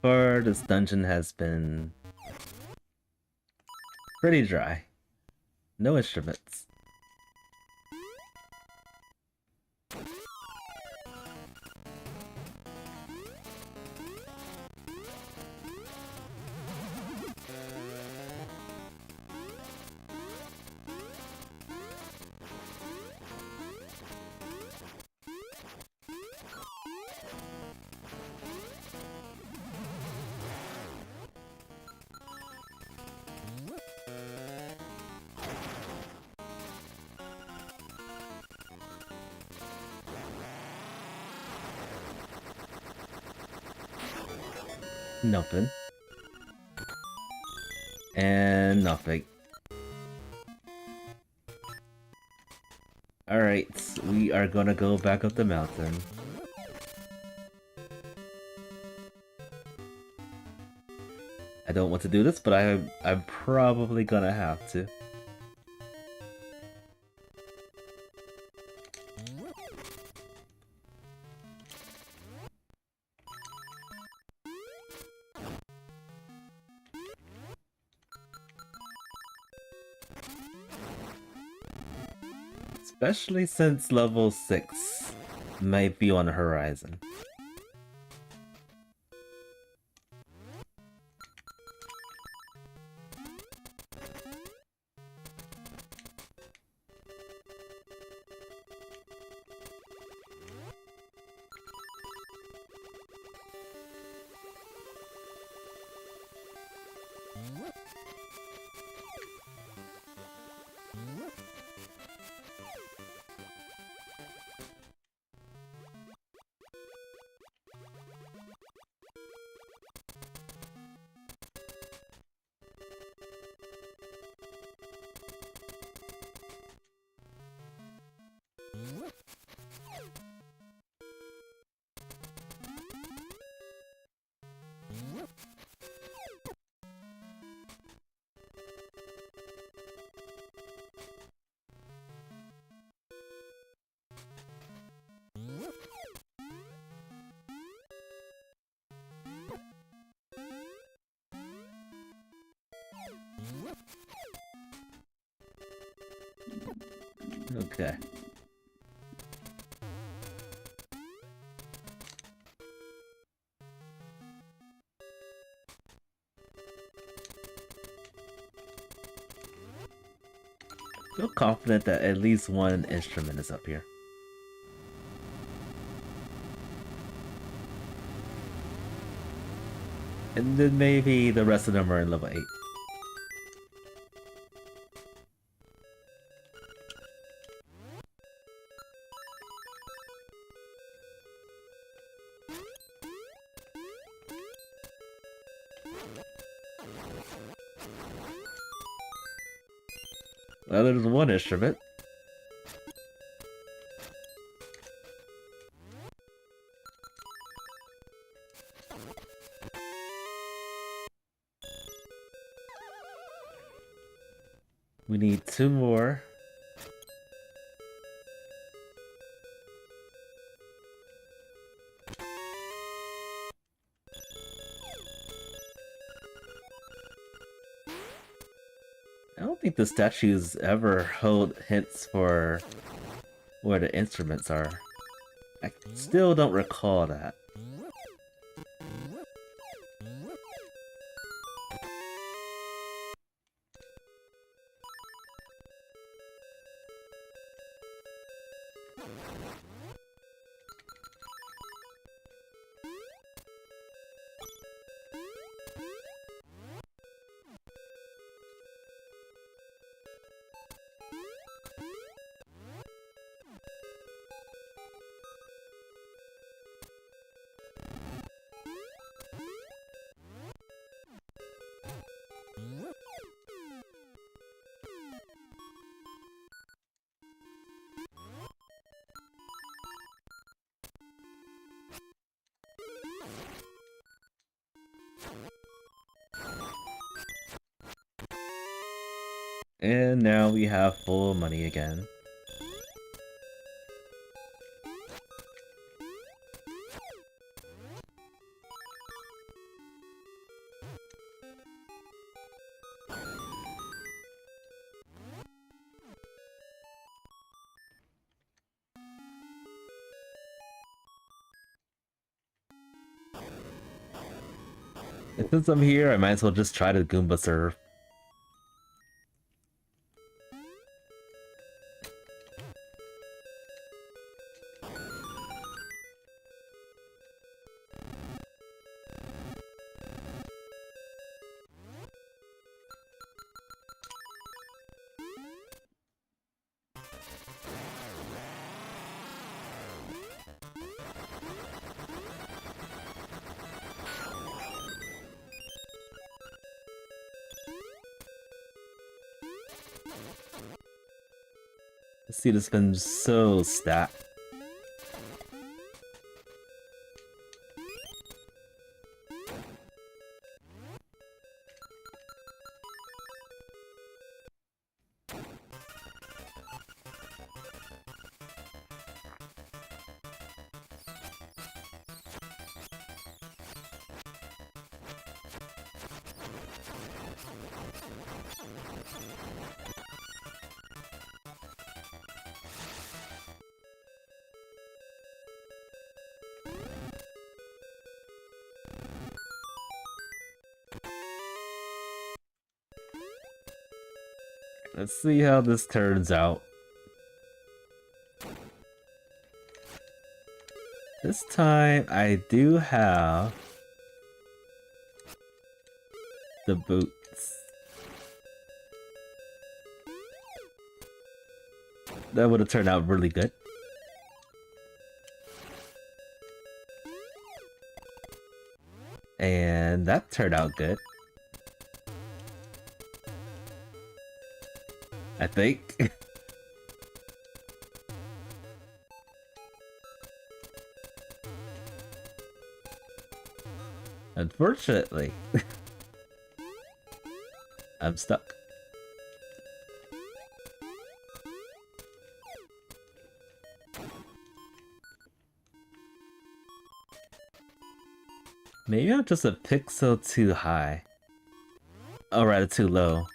Far, this dungeon has been pretty dry. No instruments. Nothing. And nothing. Alright, we are gonna go back up the mountain. I don't want to do this, but I'm probably gonna have to. Especially since level 6 might be on the horizon. Okay. Feel confident that at least one instrument is up here. And then maybe the rest of them are in level 8. Well, there's one instrument. We need 2 more. think the statues ever hold hints for where the instruments are. I still don't recall that. And now we have full money again. And since I'm here, I might as well just try the Goomba serve. This seat has been so stacked. Let's see how this turns out. This time I do have the boots. That would have turned out really good. And that turned out good. I think. Unfortunately, I'm stuck. Maybe I'm just a pixel too high. Or rather too low.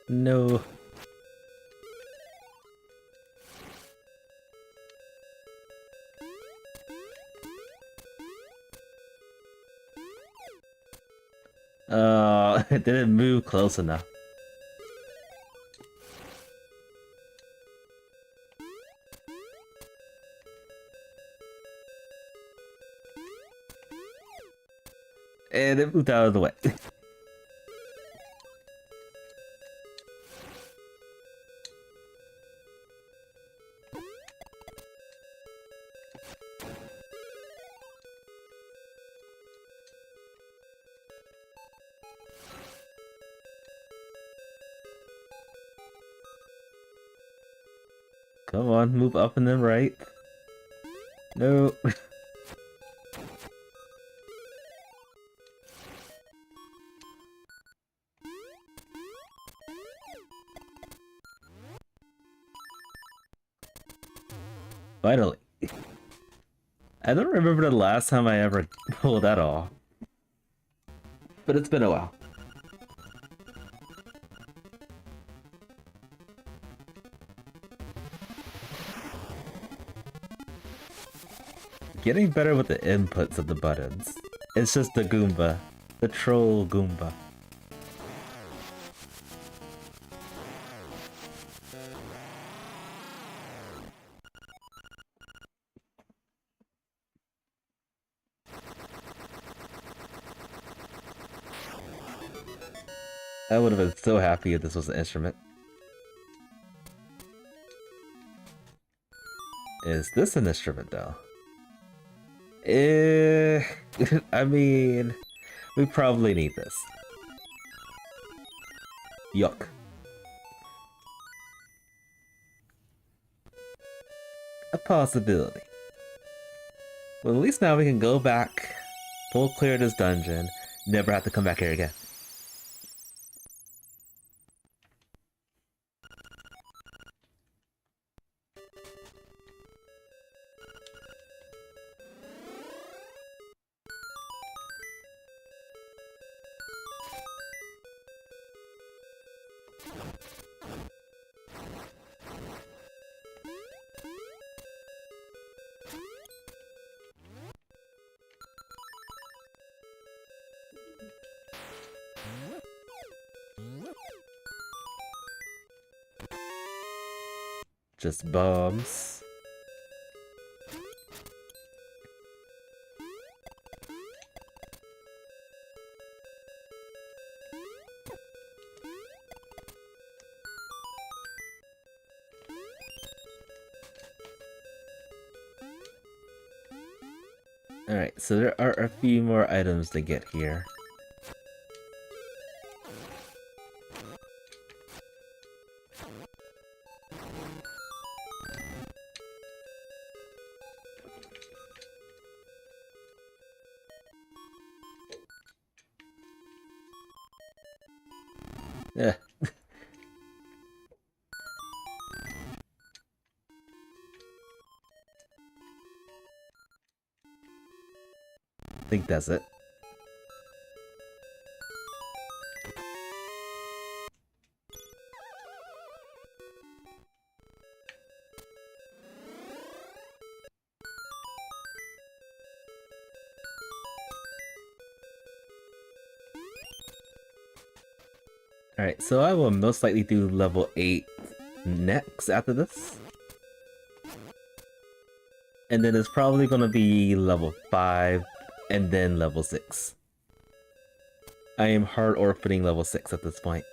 No. It didn't move close enough. And it moved out of the way. Come on, move up and then right. No. Finally. I don't remember the last time I ever pulled that off. But it's been a while. Getting better with the inputs of the buttons. It's just the Goomba. The troll Goomba. I would have been so happy if this was an instrument. Is this an instrument though? I mean, we probably need this. Yuck. A possibility. Well, at least now we can go back, full clear this dungeon, never have to come back here again. Just bombs. Alright, so there are a few more items to get here. Yeah. I think that's it. Alright, so I will most likely do level 8 next after this. And then it's probably gonna be level 5 and then level 6. I am hard orphaning level 6 at this point.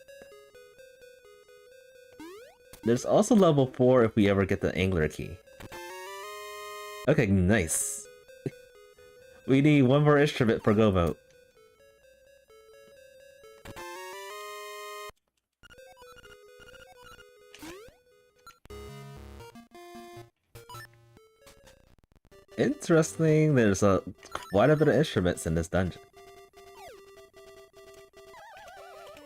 There's also level 4 if we ever get the angler key. Okay, nice. We need one more instrument for go mode. Interesting, there's quite a bit of instruments in this dungeon.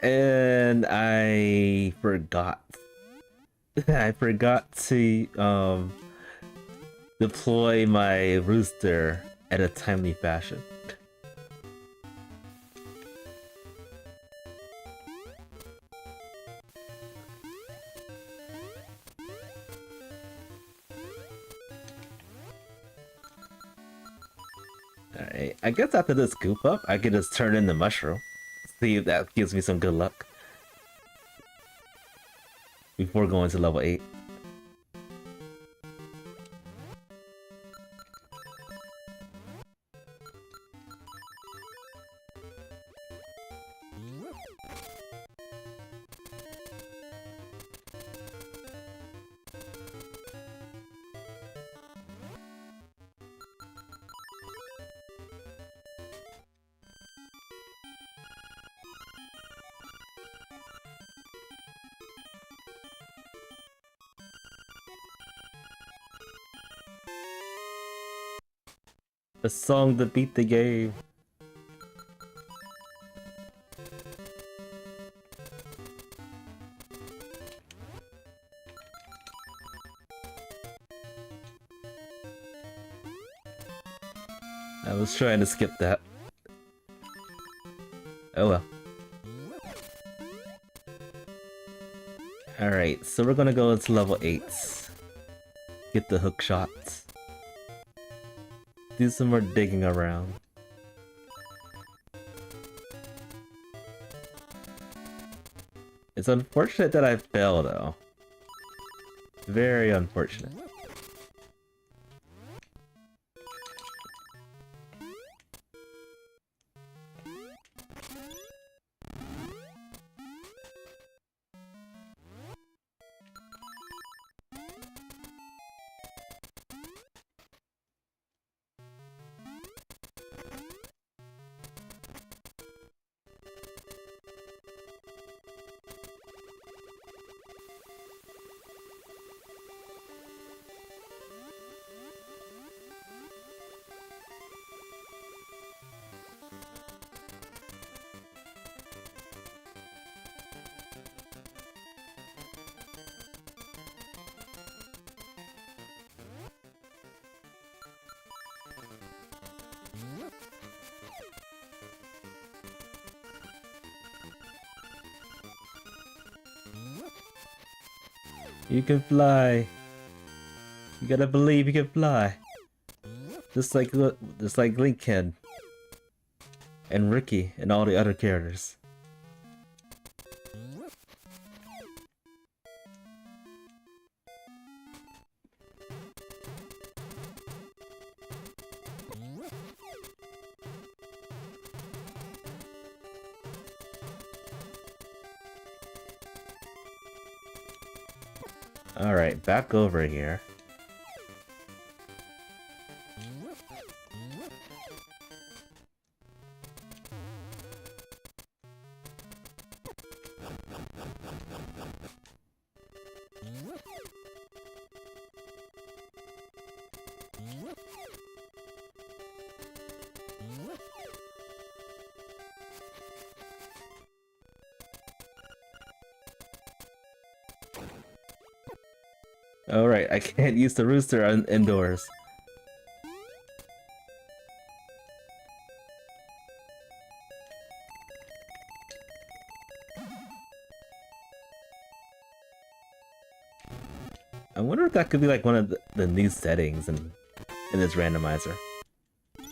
And I forgot. I forgot to deploy my rooster at a timely fashion. Alright, I guess after this goop up, I can just turn in the mushroom. See if that gives me some good luck. Before going to level 8. A song to beat the game. I was trying to skip that. Oh well. Alright, so we're gonna go into level 8. Get the hook shots. Do some more digging around. It's unfortunate that I fell though. Very unfortunate. You can fly. You gotta believe you can fly. Just like Link can. And Ricky and all the other characters. Alright, back over here. Alright, I can't use the rooster indoors. I wonder if that could be like one of the new settings in this randomizer.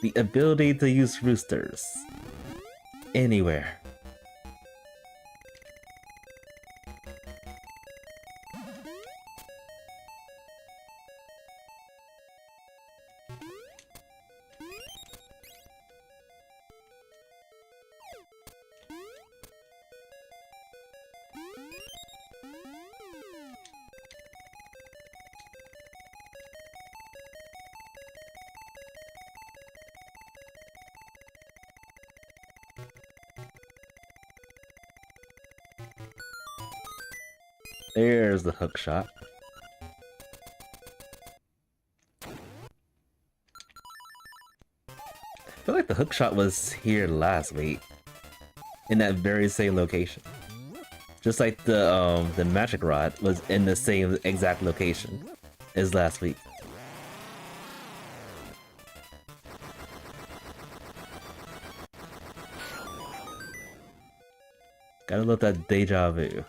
The ability to use roosters. Anywhere. There's the hook shot. I feel like the hook shot was here last week. In that very same location. Just like the magic rod was in the same exact location as last week. Gotta love that deja vu.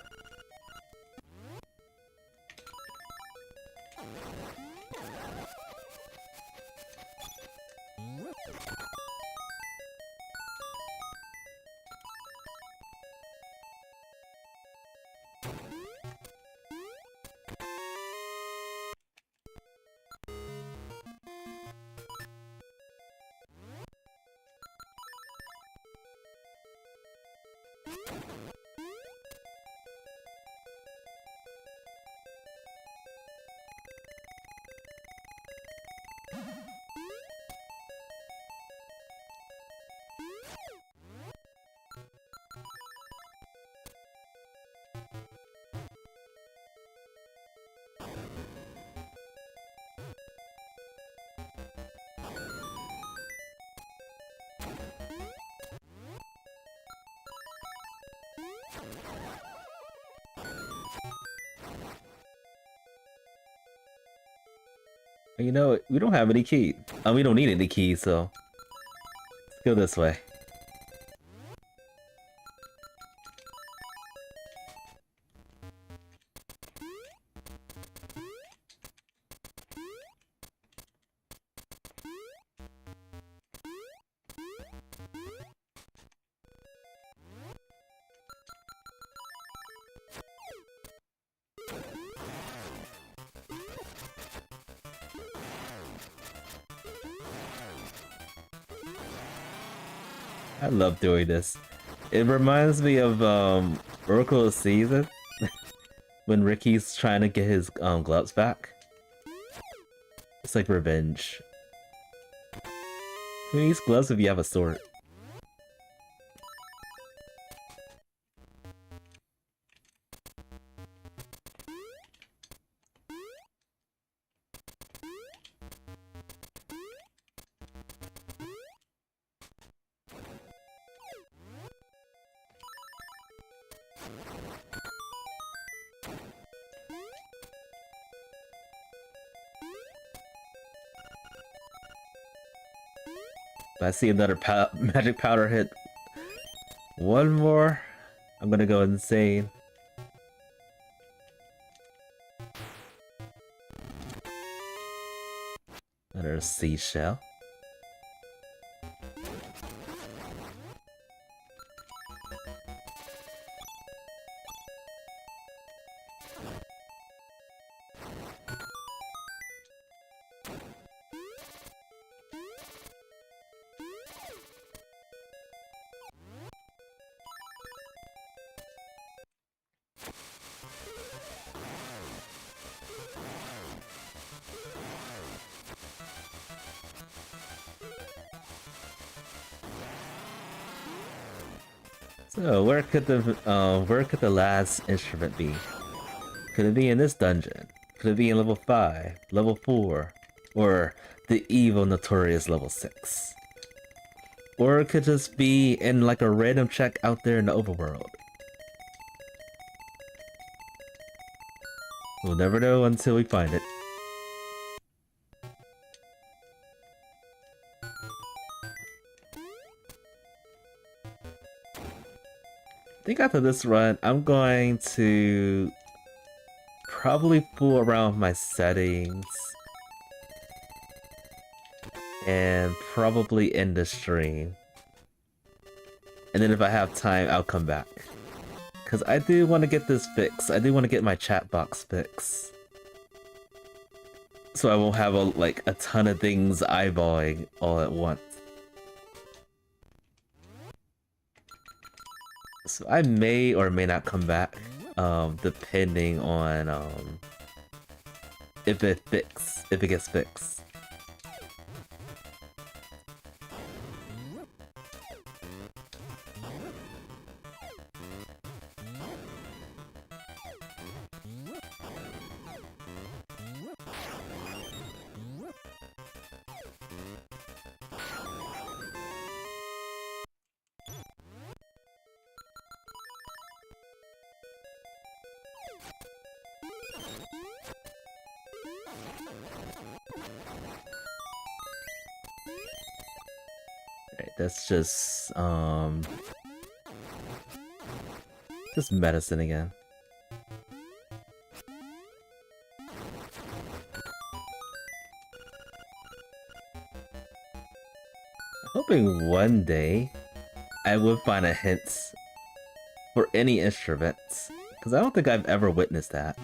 You know, we don't have any keys. We don't need any keys, so let's go this way. I love doing this. It reminds me of Ecclesia when Ricky's trying to get his gloves back. It's like revenge. Who needs gloves if you have a sword? If I see another magic powder hit one more, I'm gonna go insane. Another seashell. So where could the last instrument be? Could it be in this dungeon? Could it be in level 5, level 4, or the evil notorious level 6? Or it could just be in like a random check out there in the overworld. We'll never know until we find it. I think after this run, I'm going to probably fool around with my settings and probably end the stream. And then if I have time, I'll come back. Because I do want to get this fixed. I do want to get my chat box fixed. So I won't have a ton of things eyeballing all at once. So I may or may not come back, depending on if it gets fixed. That's just medicine again. Hoping one day I would find a hint for any instruments, because I don't think I've ever witnessed that.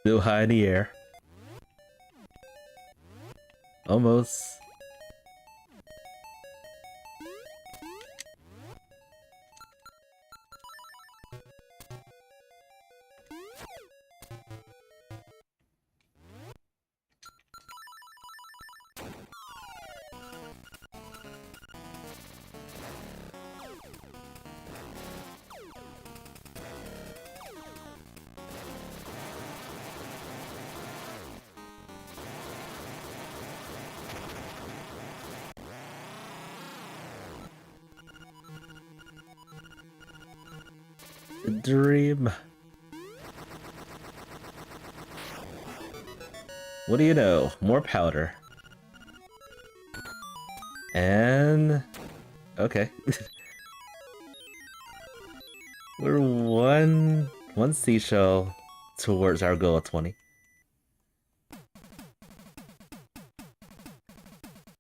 Still high in the air. Almost. Dream. What do you know? More powder. And... okay. We're one seashell towards our goal of 20.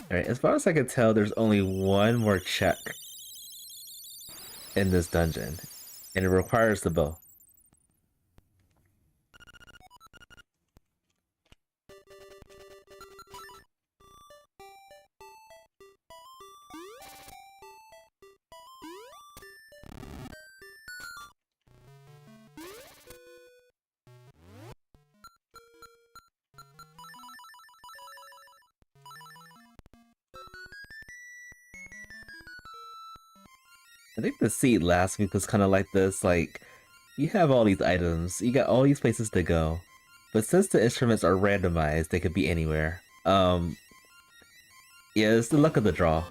Alright, as far as I can tell, there's only one more check in this dungeon. And it requires the bow. I think the seed last week was kind of like this, like, you have all these items, you got all these places to go, but since the instruments are randomized, they could be anywhere. Yeah, it's the luck of the draw.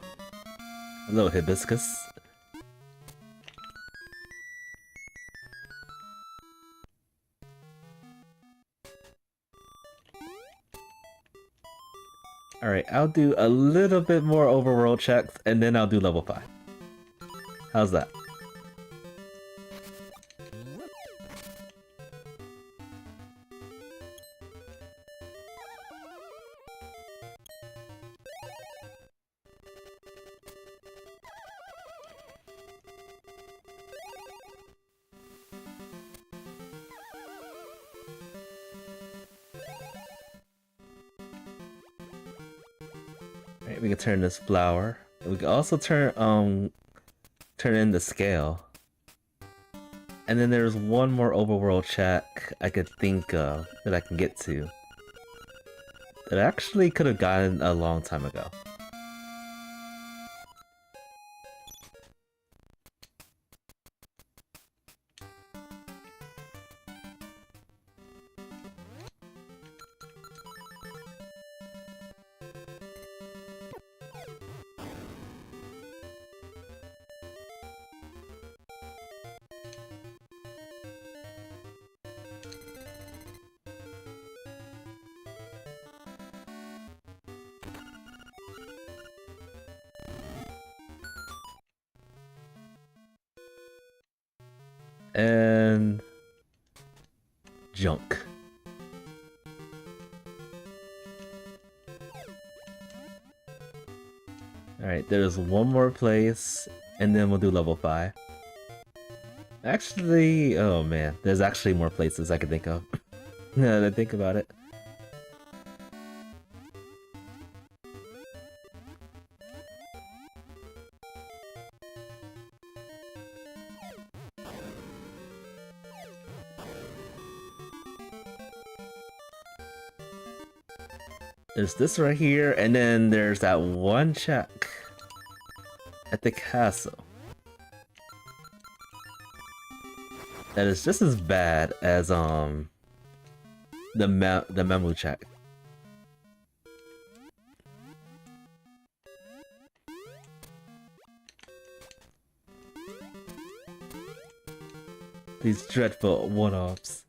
Hello, Hibiscus. Alright, I'll do a little bit more overworld checks, and then I'll do level 5. How's that? Alright, we can turn this flower. We can also turn in the scale. And then there's one more overworld check I could think of that I can get to. That I actually could have gotten a long time ago. And junk. Alright, there's one more place, and then we'll do level 5. Actually, oh man, there's actually more places I can think of. Now that I think about it. There's this right here, and then there's that one check at the castle. That is just as bad as the memo check. These dreadful one-offs.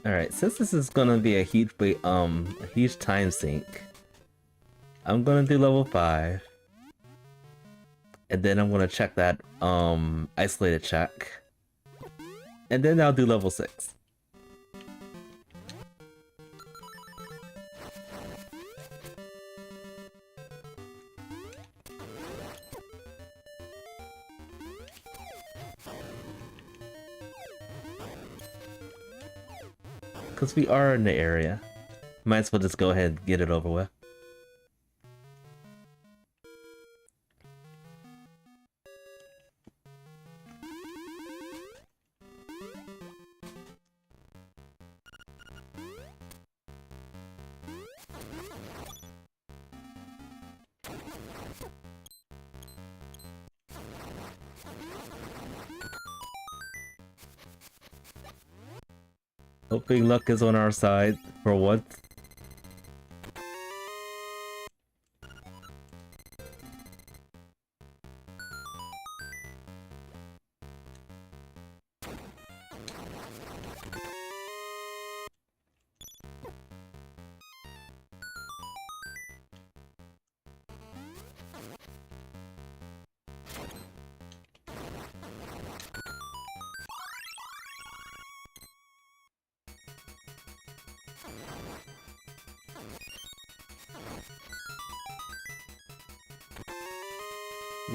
Alright, since this is gonna be a huge time sink, I'm gonna do level 5. And then I'm gonna check that isolated check. And then I'll do level 6. because we are in the area. Might as well just go ahead and get it over with. Hoping luck is on our side for once.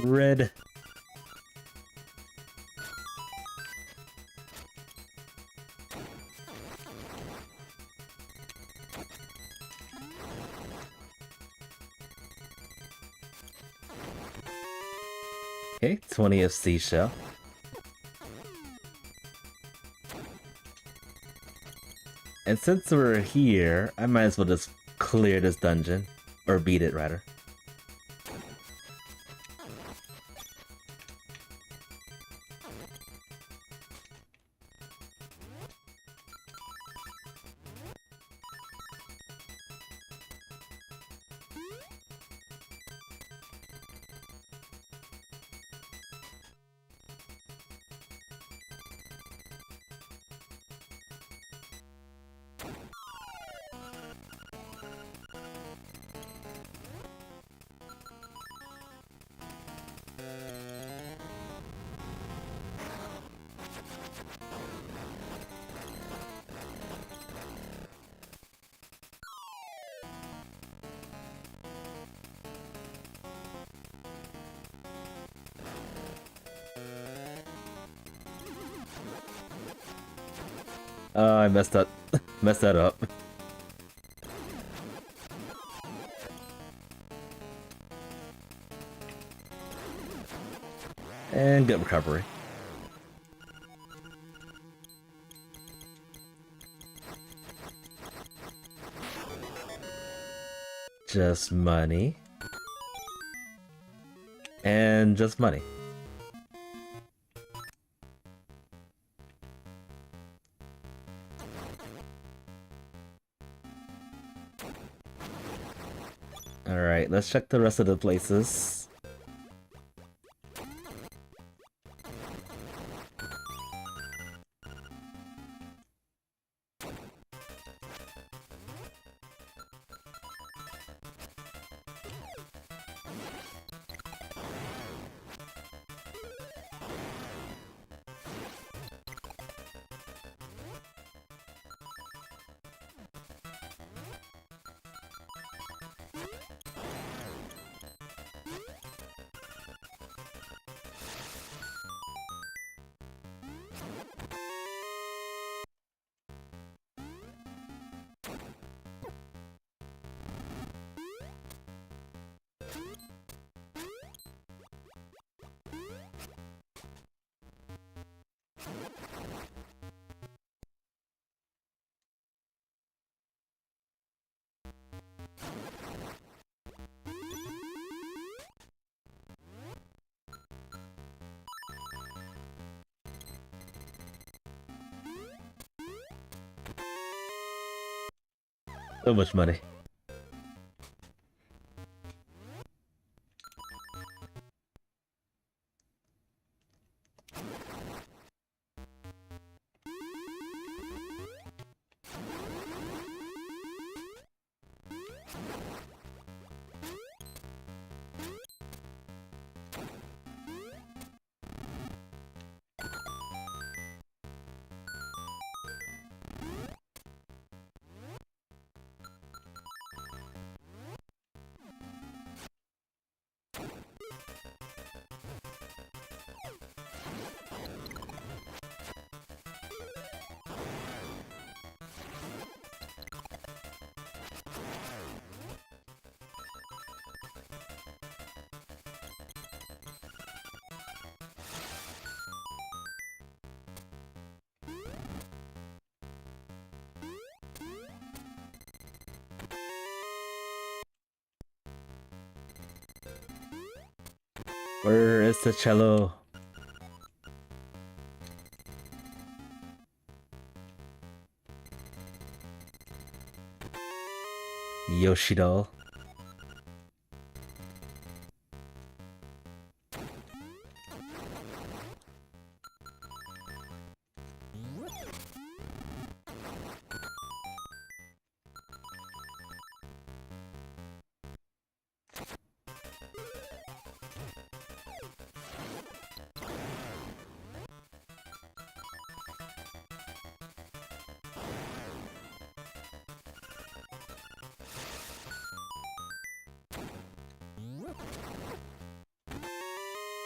Red. Okay, 20 of seashell. And since we're here, I might as well just clear this dungeon. Or beat it, rather. I messed that up. And good recovery. Just money. And just money. Alright, let's check the rest of the places. So much money. Where is the cello? Yoshida.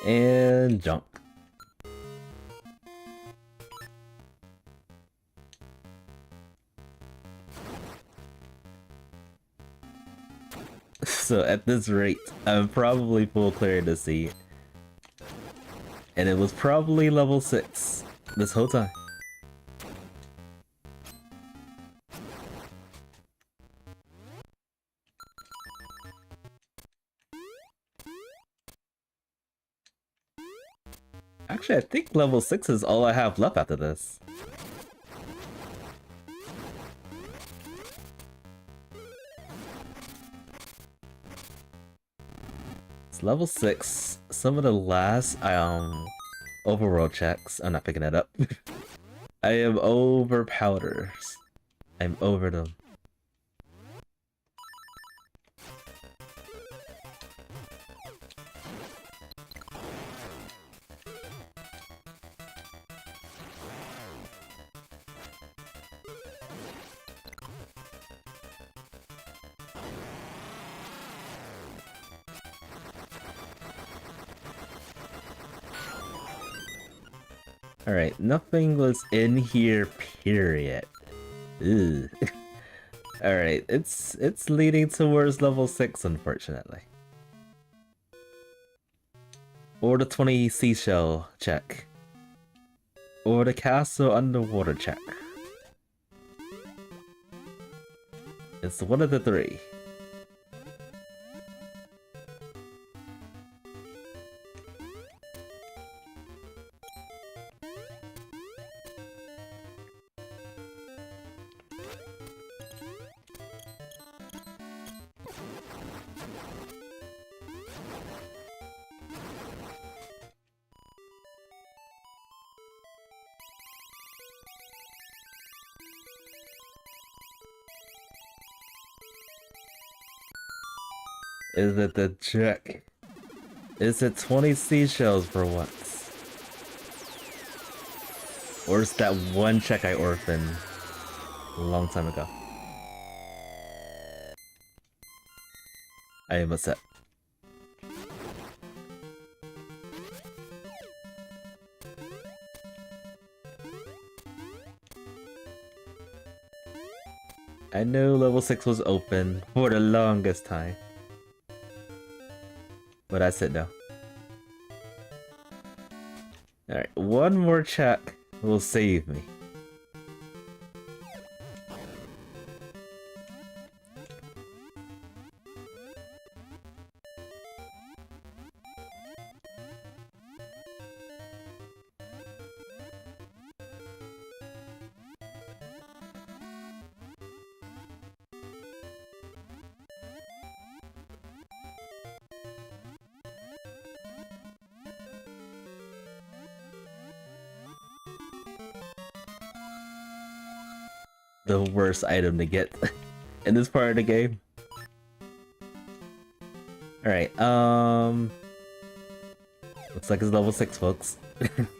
And jump. So at this rate, I'm probably full clearing the sea. And it was probably level 6 this whole time. Actually, I think level 6 is all I have left after this. It's level 6. Some of the last overworld checks. I'm not picking that up. I am over powders. I'm over them. Alright, nothing was in here, period. Ugh. Alright, it's leading towards level 6, unfortunately. Or the 20 seashell check. Or the castle underwater check. It's one of the three. Is it the check? Is it 20 seashells for once? Or is that one check I orphaned a long time ago? I am upset. I know level 6 was open for the longest time. But I said no. Alright, one more check will save me. The worst item to get in this part of the game. Alright, looks like it's level 6, folks.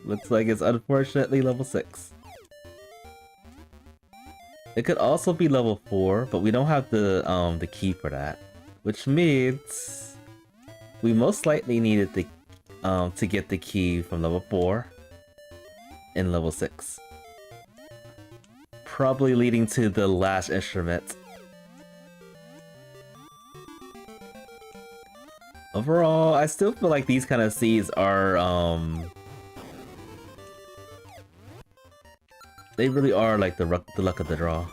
Looks like it's unfortunately level 6. It could also be level 4, but we don't have the key for that. Which means we most likely needed the to get the key from level 4 in level 6. Probably leading to the last instrument. Overall, I still feel like these kind of seeds are, they really are like the luck of the draw.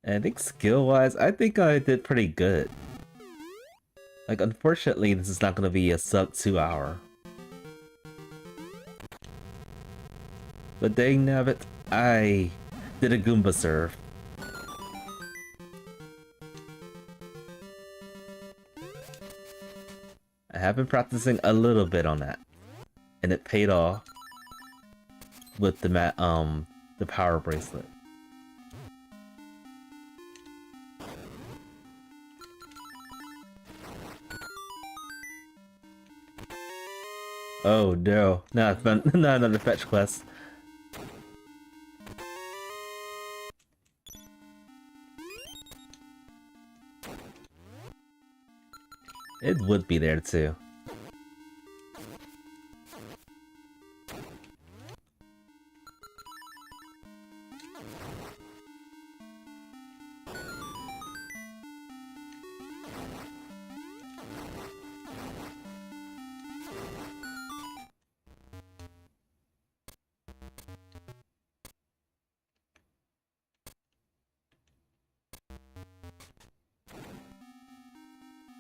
And I think skill-wise, I think I did pretty good. Like, unfortunately, this is not gonna be a sub 2 hour. But dang nabbit, I did a Goomba serve. I have been practicing a little bit on that, and it paid off with the power bracelet. Oh no, not another fetch quest. It would be there too.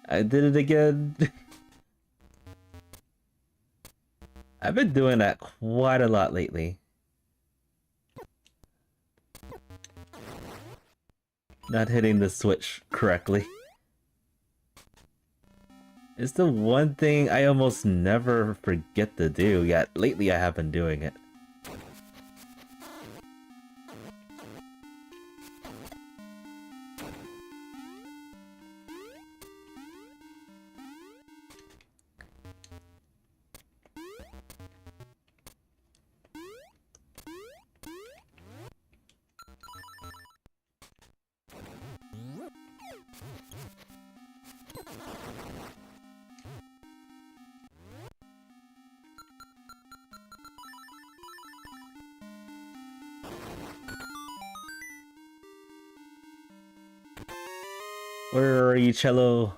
I did it again. I've been doing that quite a lot lately. Not hitting the switch correctly. It's the one thing I almost never forget to do, yet lately I have been doing it. Where are you, Cello?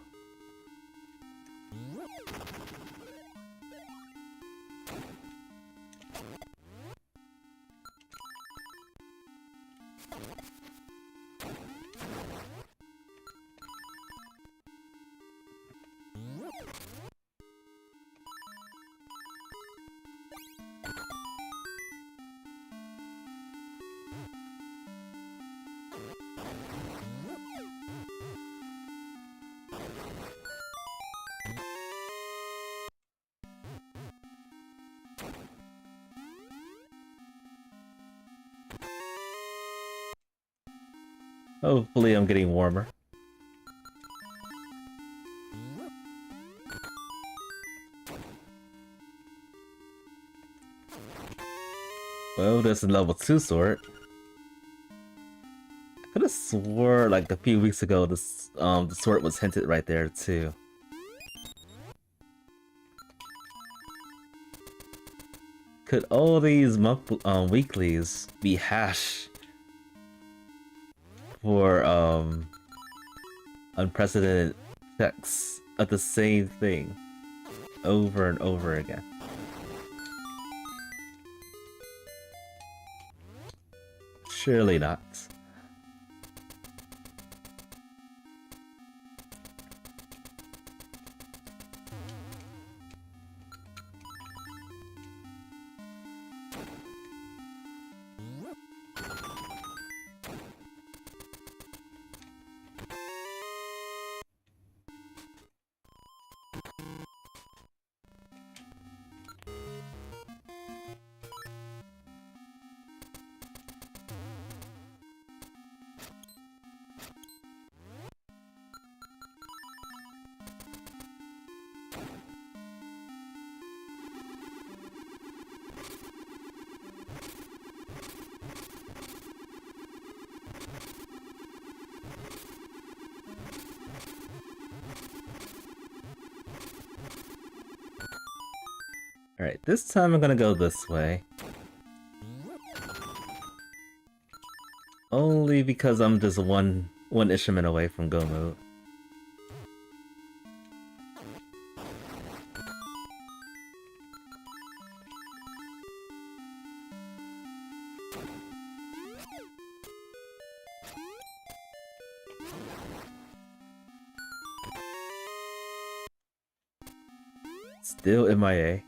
Hopefully I'm getting warmer. Well, there's a level 2 sword. I could have swore like a few weeks ago this the sword was hinted right there too. Could all these weeklies be hash for unprecedented checks of the same thing over and over again? Surely not. Alright, this time I'm gonna go this way. Only because I'm just one instrument away from go mode. Still MIA.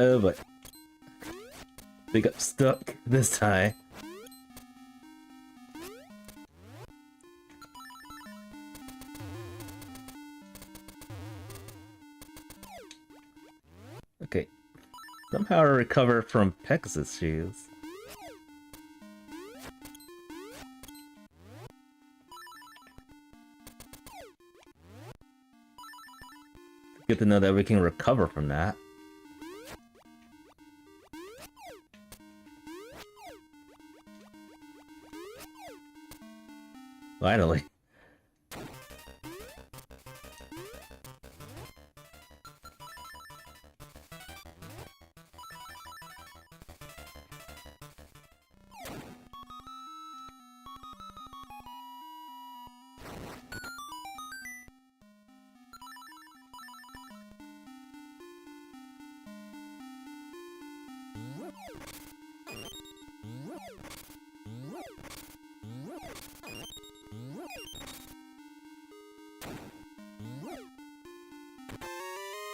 Oh boy. We got stuck this time. Okay. Somehow I recover from Pegasus shoes. Good to know that we can recover from that. Finally.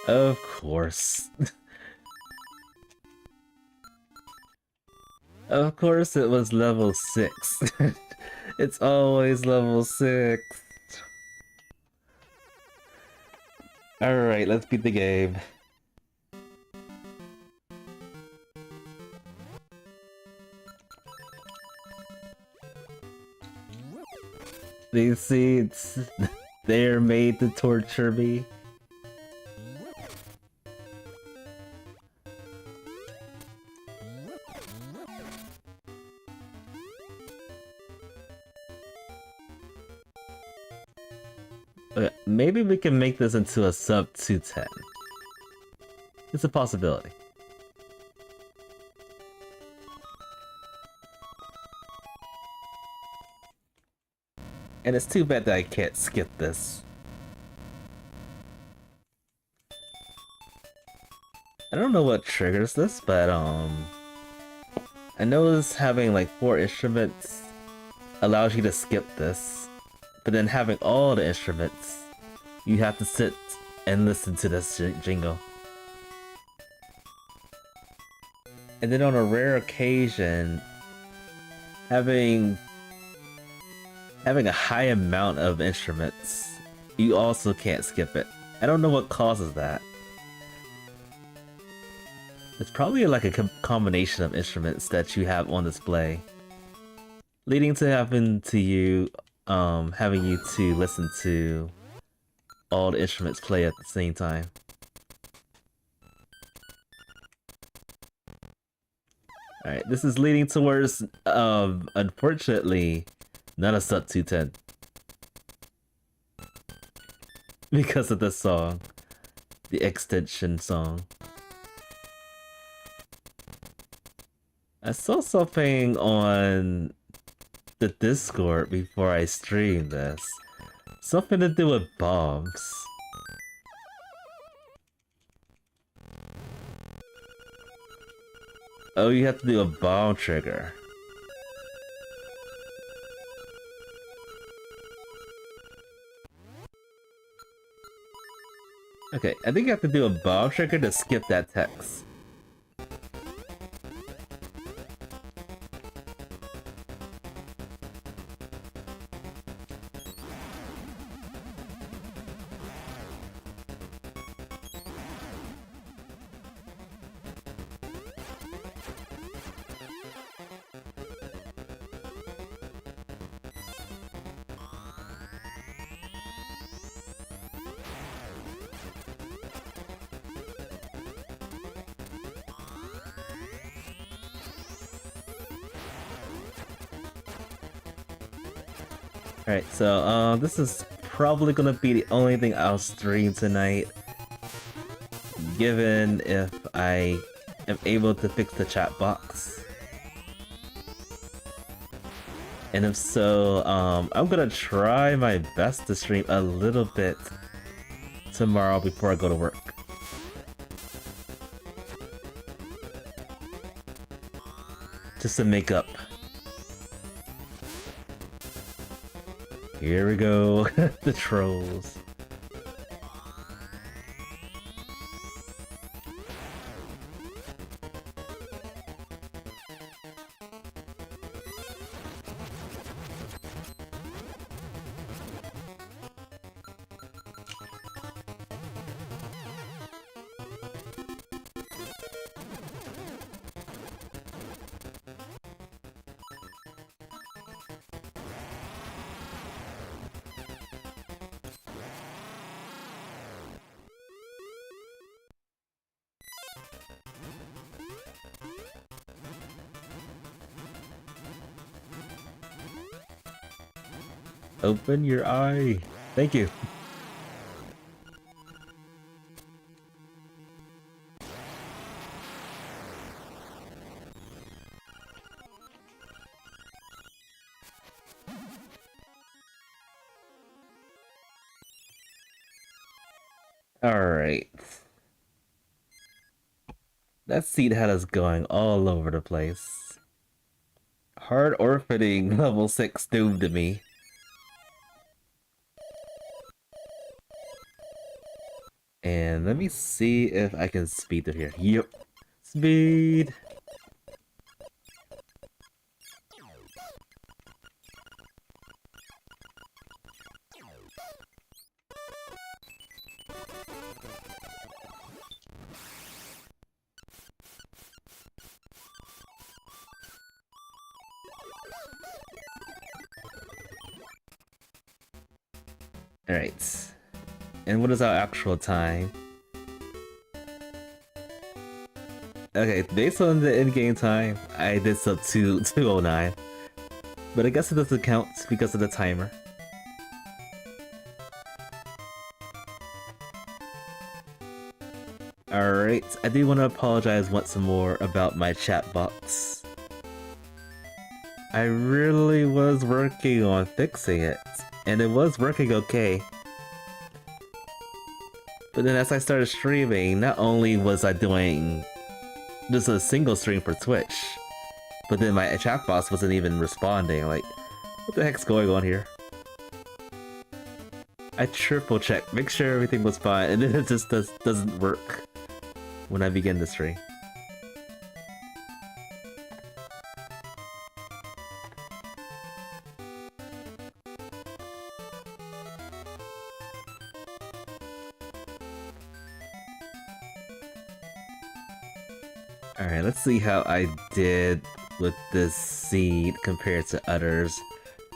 Of course. Of course it was level 6. It's always level 6. Alright, let's beat the game. These seeds, they're made to torture me. Okay, maybe we can make this into a sub 210. It's a possibility. And it's too bad that I can't skip this. I don't know what triggers this, but I notice having like 4 instruments allows you to skip this. But then having all the instruments, you have to sit and listen to this jingle. And then on a rare occasion, having a high amount of instruments, you also can't skip it. I don't know what causes that. It's probably like a combination of instruments that you have on display, leading to having you to listen to all the instruments play at the same time. Alright, this is leading towards, unfortunately, not a sub 210. Because of this song. The extension song. I saw something on the Discord before I streamed this. Something to do with bombs. Oh, you have to do a bomb trigger. Okay, I think you have to do a bomb trigger to skip that text. Alright, so this is probably gonna be the only thing I'll stream tonight, given if I am able to fix the chat box. And if so, I'm gonna try my best to stream a little bit tomorrow before I go to work. Just to make up. Here we go, the trolls. Open your eye. Thank you. Alright. That seat had us going all over the place. Hard orphaning level 6 doomed to me. And let me see if I can speed through here. Yep. Speed! Alright. And what is our actual time? Okay, based on the in-game time, I did sub 209. But I guess it doesn't count because of the timer. Alright, I do want to apologize once more about my chat box. I really was working on fixing it, and it was working okay. But then as I started streaming, not only was I doing just a single stream for Twitch, but then my chat box wasn't even responding. Like, what the heck's going on here? I triple checked, make sure everything was fine, and then it just doesn't work when I begin the stream. Alright, let's see how I did with this seed compared to others.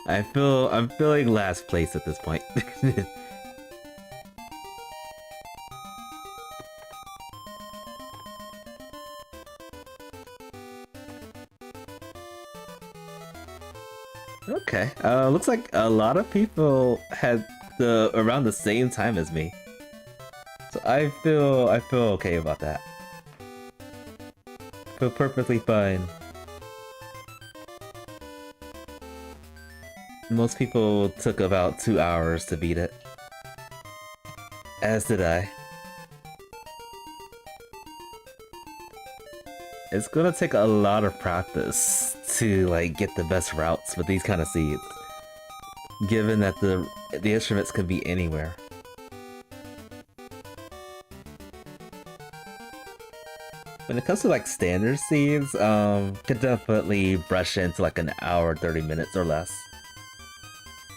I'm feeling last place at this point. Okay, looks like a lot of people had around the same time as me. So I feel okay about that. Feel perfectly fine. Most people took about 2 hours to beat it. As did I. It's gonna take a lot of practice to like get the best routes with these kind of seeds, given that the instruments can be anywhere. When it comes to like standard seeds, can definitely brush into like an hour, 30 minutes or less.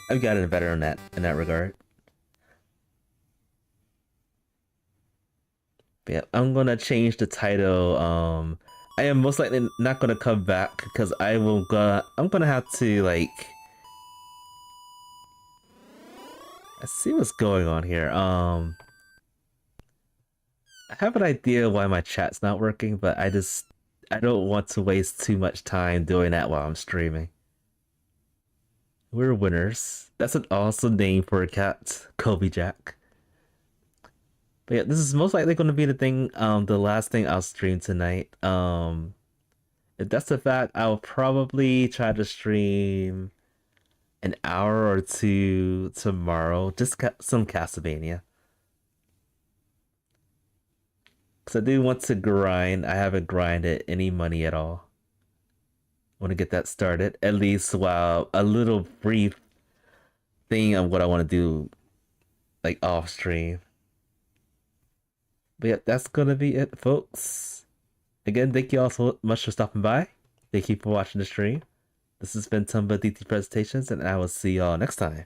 I've gotten better in that regard. But yeah, I'm gonna change the title. I am most likely not gonna come back because I'm gonna have to like let's see what's going on here. I have an idea why my chat's not working, but I don't want to waste too much time doing that while I'm streaming. We're winners. That's an awesome name for a cat, Kobe Jack. But yeah, this is most likely going to be the last thing I'll stream tonight. If that's the fact, I'll probably try to stream an hour or two tomorrow. Just some Castlevania. Because I do want to grind. I haven't grinded any money at all. I want to get that started. At least while a little brief thing on what I want to do, like off stream. But yeah, that's gonna be it, folks. Again, thank you all so much for stopping by. Thank you for watching the stream. This has been Tumba DT Presentations, and I will see y'all next time.